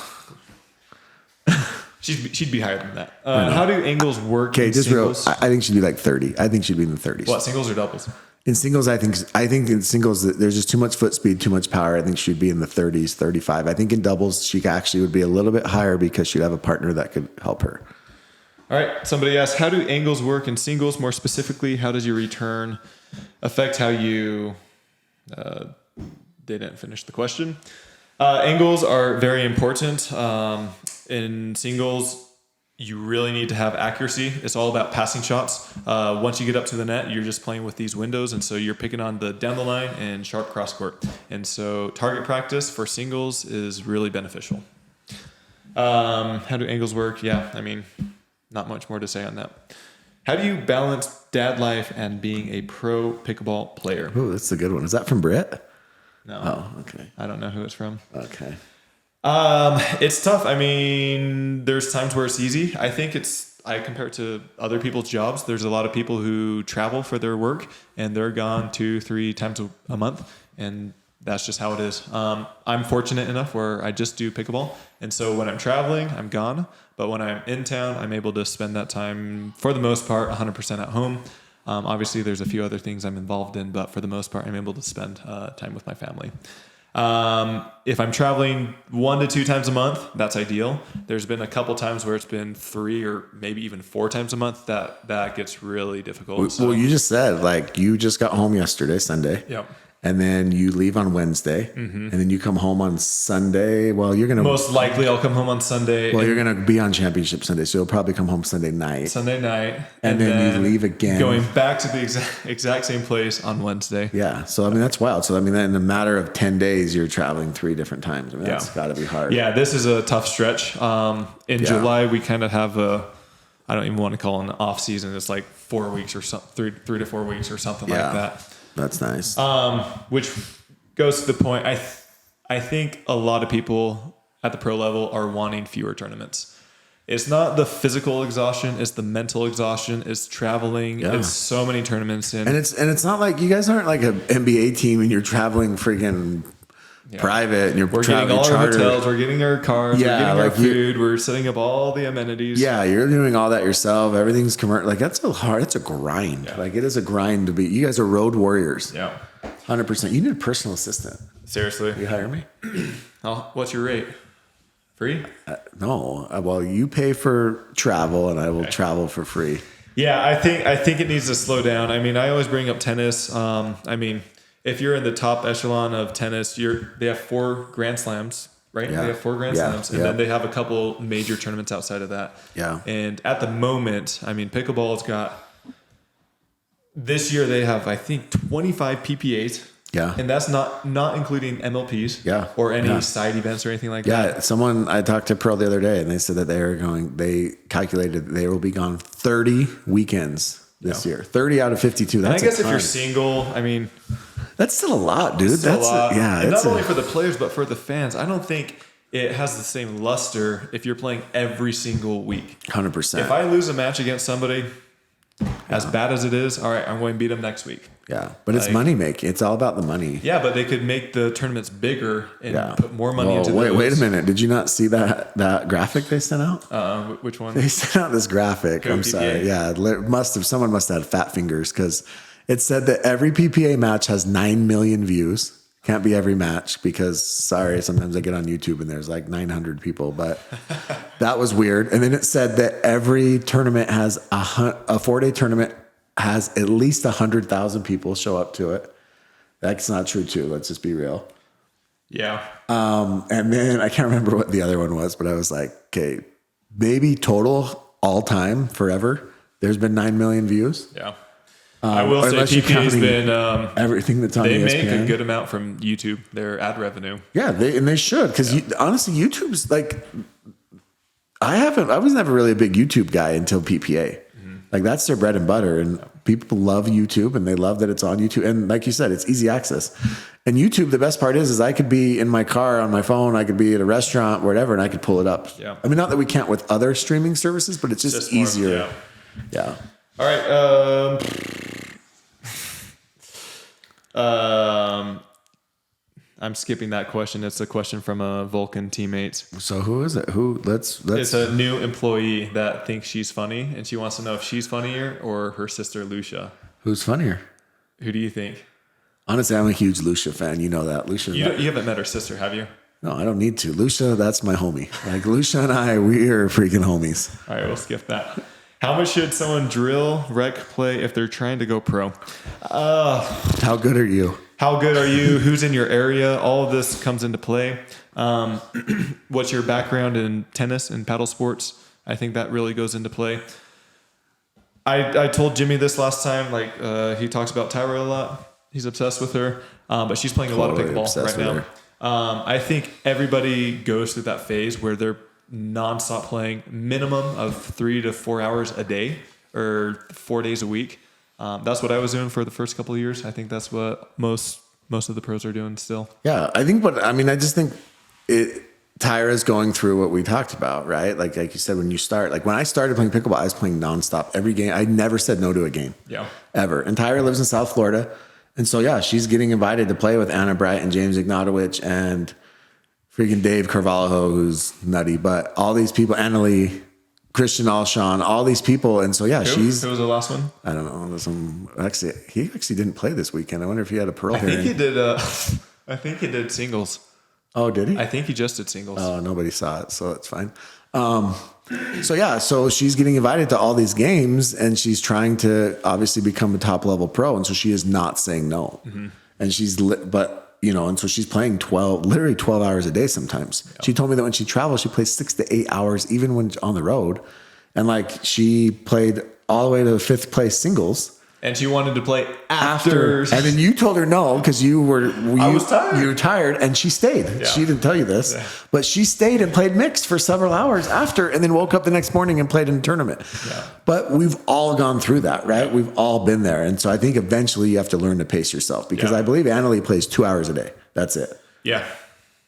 She'd be higher than that. How do angles work? Okay, just singles? I think she'd be like 30. I think she'd be in the 30s. What, singles or doubles? In singles, I think in singles there's just too much foot speed, too much power. I think she'd be in the 30s, 35. I think in doubles she actually would be a little bit higher because she'd have a partner that could help her. All right. Somebody asked, how do angles work in singles? More specifically, how does your return affect how you? They didn't finish the question. Angles are very important. In singles, you really need to have accuracy. It's all about passing shots. Once you get up to the net, you're just playing with these windows. And so you're picking on the down the line and sharp cross court. And so target practice for singles is really beneficial. How do angles work? Yeah, I mean, not much more to say on that. How do you balance dad life and being a pro pickleball player? Oh, that's a good one. Is that from Britt? No. Oh, okay. I don't know who it's from. Okay. It's tough. I mean, there's times where it's easy. I think I compare it to other people's jobs. There's a lot of people who travel for their work and they're gone 2-3 times a month. And that's just how it is. I'm fortunate enough where I just do pickleball. And so when I'm traveling, I'm gone. But when I'm in town, I'm able to spend that time, for the most part, 100% at home. Obviously, there's a few other things I'm involved in, but for the most part, I'm able to spend time with my family. If I'm traveling 1 to 2 times a month, that's ideal. There's been a couple times where it's been 3 or maybe even 4 times a month. That gets really difficult. Well, you just said, like, you just got home yesterday, Sunday. Yep. And then you leave on Wednesday, and then you come home on Sunday. Well, you're gonna most likely I'll come home on Sunday. Well, you're gonna be on championship Sunday, so you'll probably come home Sunday night. And then you leave again, going back to the exact same place on Wednesday. Yeah. So I mean that's wild. So I mean, in a matter of 10 days, you're traveling 3 different times. I mean, that's got to be hard. Yeah, this is a tough stretch. In July, we kind of have I don't even want to call it an off season. It's like 4 weeks or something, 3 to 4 weeks or something like that. That's nice. Which goes to the point. I think a lot of people at the pro level are wanting fewer tournaments. It's not the physical exhaustion; it's the mental exhaustion. It's traveling. It's so many tournaments, and it's not like you guys aren't like an NBA team and you're traveling freaking private and we're getting all our hotels, we're getting our cars, we're getting our food, we're setting up all the amenities. Yeah, you're doing all that yourself. Everything's commercial. Like it's a grind. Yeah. Like it is a grind to be. You guys are road warriors. Yeah, 100%. You need a personal assistant. Seriously, you hire me. What's your rate? Free? No. Well, you pay for travel, and I will travel for free. Yeah, I think it needs to slow down. I mean, I always bring up tennis. I mean, if you're in the top echelon of tennis, they have 4 Grand Slams, right? Yeah. They have 4 Grand Slams, and then they have a couple major tournaments outside of that. Yeah. And at the moment, I mean, pickleball's got this year they have I think 25 PPAs. Yeah. And that's not including MLPs or any side events or anything like that. Yeah. I talked to Pearl the other day and they said that they calculated they will be gone 30 weekends this year. 30 out of 52. That's and I guess if you're single, I mean, that's still a lot, dude. That's a lot. And not only for the players, but for the fans. I don't think it has the same luster if you're playing every single week. 100%. If I lose a match against somebody, as bad as it is, all right, I'm going to beat them next week. Yeah, but it's money making. It's all about the money. Yeah, but they could make the tournaments bigger and put more money into those. Wait a minute. Did you not see that graphic they sent out? Which one? They sent out this graphic. I'm sorry. Yeah, someone must have had fat fingers because it said that every PPA match has 9 million views. Can't be every match because, sorry, sometimes I get on YouTube and there's like 900 people, but that was weird. And then it said that every tournament has a 4-day tournament has at least 100,000 people show up to it. That's not true too. Let's just be real. Yeah. And then I can't remember what the other one was, but I was like, okay, maybe total all time forever. There's been 9 million views. Yeah. I will say unless you're PPA's counting been everything that's on they ESPN. make a good amount from YouTube, their ad revenue. Yeah, they should, because honestly, YouTube's like, I was never really a big YouTube guy until PPA. Like, that's their bread and butter, and people love YouTube, and they love that it's on YouTube. And like you said, it's easy access. And YouTube, the best part is I could be in my car on my phone, I could be at a restaurant, whatever, and I could pull it up. Yeah. I mean, not that we can't with other streaming services, but it's just easier. Yeah. All right. I'm skipping that question. It's a question from a Vulcan teammate. So who is it? Let's. It's a new employee that thinks she's funny, and she wants to know if she's funnier or her sister Lucia. Who's funnier? Who do you think? Honestly, I'm a huge Lucia fan. You know that. Lucia. You haven't met her sister, have you? No, I don't need to. Lucia, that's my homie. Like, Lucia and we are freaking homies. All right, we'll skip that. How much should someone drill, rec, play if they're trying to go pro? How good are you? How good are you? Who's in your area? All of this comes into play. What's your background in tennis and paddle sports? I think that really goes into play. I told Jimmy this last time. Like, he talks about Tyra a lot. He's obsessed with her, but she's playing a lot of pickleball right now. I think everybody goes through that phase where they're nonstop playing, minimum of 3 to 4 hours a day or 4 days a week. That's what I was doing for the first couple of years. I think that's what most of the pros are doing still. Yeah, I just think Tyra's going through what we talked about, right? Like you said, when you start, like when I started playing pickleball, I was playing nonstop every game. I never said no to a game. Yeah. Ever. And Tyra lives in South Florida. And so, yeah, she's getting invited to play with Anna Bright and James Ignatowicz and freaking Dave Carvalho, who's nutty. But all these people, Annalie, Christian Alshon, all these people. And so, yeah, Who was the last one? I don't know. He actually didn't play this weekend. I wonder if he had a pearl hearing. I think he did singles. Oh, did he? I think he just did singles. Oh, nobody saw it, so it's fine. So she's getting invited to all these games, and she's trying to obviously become a top level pro, and so she is not saying no. Mm-hmm. And and so she's playing literally 12 hours a day sometimes. Yep. She told me that when she travels, she plays 6 to 8 hours, even when on the road. And like, she played all the way to 5th place singles. And she wanted to play after. And then you told her no, because I was tired. You were tired, and she stayed. Yeah. She didn't tell you this, but she stayed and played mixed for several hours after, and then woke up the next morning and played in a tournament. Yeah. But we've all gone through that, right? Yeah. We've all been there. And so I think eventually you have to learn to pace yourself, because I believe Annalie plays 2 hours a day. That's it. Yeah.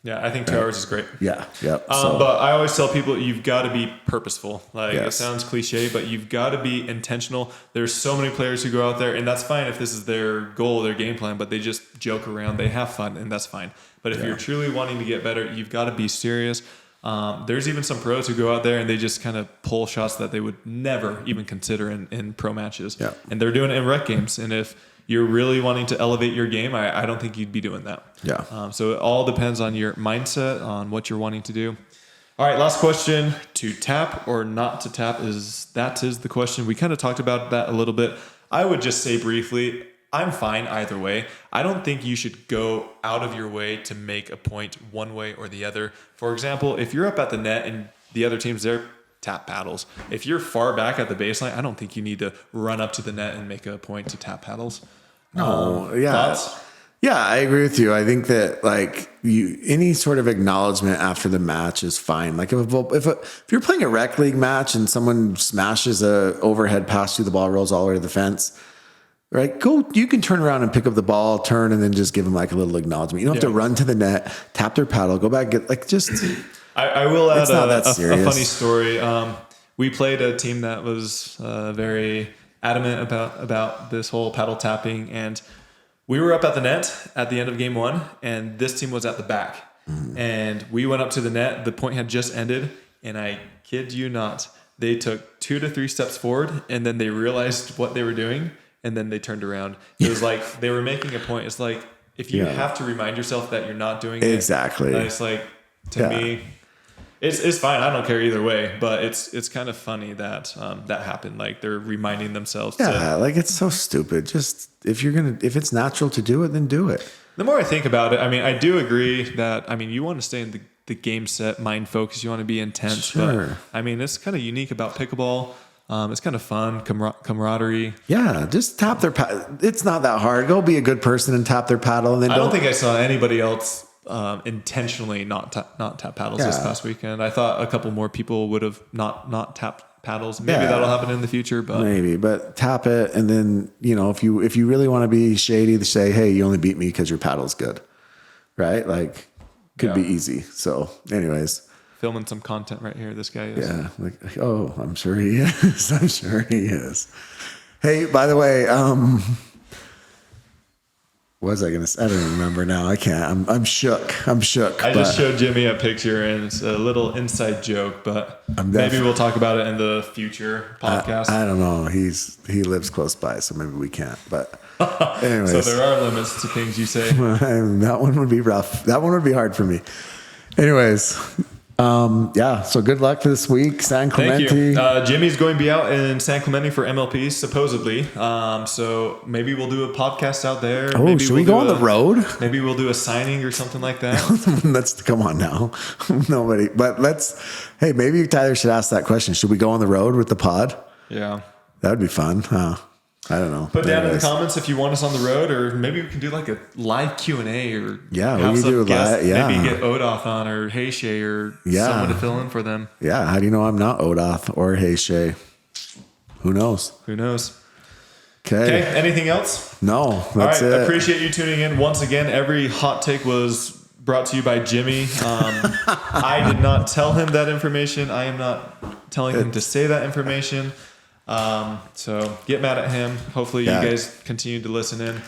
Yeah, I think 2 hours is great. Yeah, yep. But I always tell people you've got to be purposeful. Like, yes. It sounds cliche, but you've got to be intentional. There's so many players who go out there, and that's fine if this is their goal, their game plan, but they just joke around. They have fun, and that's fine. But if you're truly wanting to get better, you've got to be serious. There's even some pros who go out there and they just kind of pull shots that they would never even consider in pro matches. Yeah. And they're doing it in rec games. And if you're really wanting to elevate your game, I don't think you'd be doing that. Yeah. So it all depends on your mindset, on what you're wanting to do. All right, last question. To tap or not to tap is the question. We kind of talked about that a little bit. I would just say briefly, I'm fine either way. I don't think you should go out of your way to make a point one way or the other. For example, if you're up at the net and the other team's there, tap paddles. If you're far back at the baseline, I don't think you need to run up to the net and make a point to tap paddles. No, yeah. Thoughts? Yeah, I agree with you. I think that any sort of acknowledgement after the match is fine. Like if you're playing a rec league match and someone smashes a overhead pass through the ball, rolls all the way to the fence, right? You can turn around and pick up the ball, turn, and then just give them like a little acknowledgement. You don't have to run to the net, tap their paddle, go back, I will add a funny story. We played a team that was very adamant about this whole paddle tapping, and we were up at the net at the end of game 1, and this team was at the back. Mm. And we went up to the net. The point had just ended, and I kid you not, they took 2 to 3 steps forward, and then they realized what they were doing, and then they turned around. It was like they were making a point. It's like, if you have to remind yourself that you're not doing it. Exactly. It's like, to me, it's fine. I don't care either way, but it's kind of funny that that happened. Like, they're reminding themselves. It's so stupid. Just if it's natural to do it, then do it. The more I think about it, I do agree that, you want to stay in the game set, mind focus. You want to be intense. Sure. But, it's kind of unique about pickleball. It's kind of fun, camaraderie. Yeah, just tap their paddle. It's not that hard. Go be a good person and tap their paddle. And then I don't think I saw anybody else intentionally not tap paddles this past weekend. I thought a couple more people would have not tapped paddles. Maybe that'll happen in the future, but tap it. And then, if you really want to be shady, to say, hey, you only beat me because your paddle's good. Right? Like, could be easy. So anyways. Filming some content right here. This guy is. Yeah. Like, oh, I'm sure he is. I'm sure he is. Hey, by the way, what was I going to say? I don't remember now. I can't. I'm shook. I just showed Jimmy a picture, and it's a little inside joke, but maybe we'll talk about it in the future podcast. I don't know. He lives close by, so maybe we can't. But anyways. So there are limits to things you say. That one would be rough. That one would be hard for me. Anyways. So good luck this week, San Clemente. Thank you. Jimmy's going to be out in San Clemente for MLP, supposedly. So maybe we'll do a podcast out there. Oh, maybe should we go on the road? Maybe we'll do a signing or something like that. Let's come on now. Nobody, but hey, maybe Tyler should ask that question. Should we go on the road with the pod? Yeah. That would be fun. Huh? I don't know. Put down in the comments if you want us on the road, or maybe we can do like a live Q&A, or we can do a live. Yeah, maybe get Odoth on, or Heyshay, or someone to fill in for them. Yeah, how do you know I'm not Odoth or Heyshay? Who knows? Okay. Anything else? No. That's it. Appreciate you tuning in once again. Every hot take was brought to you by Jimmy. I did not tell him that information. I am not telling him to say that information. So get mad at him. Hopefully you guys continue to listen in.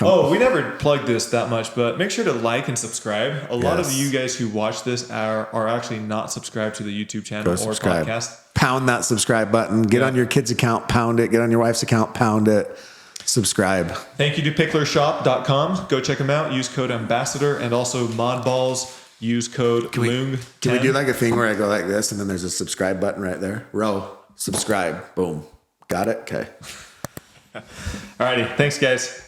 We never plugged this that much, but make sure to like and subscribe. A lot of you guys who watch this are actually not subscribed to the YouTube channel or podcast. Pound that subscribe button. Get on your kid's account, pound it. Get on your wife's account, pound it. Subscribe. Thank you to picklershop.com. Go check them out. Use code ambassador, and also modballs. Use code LUNG10. Can we do like a thing where I go like this and then there's a subscribe button right there? Subscribe. Boom. Got it? Okay. Alrighty. Thanks, guys.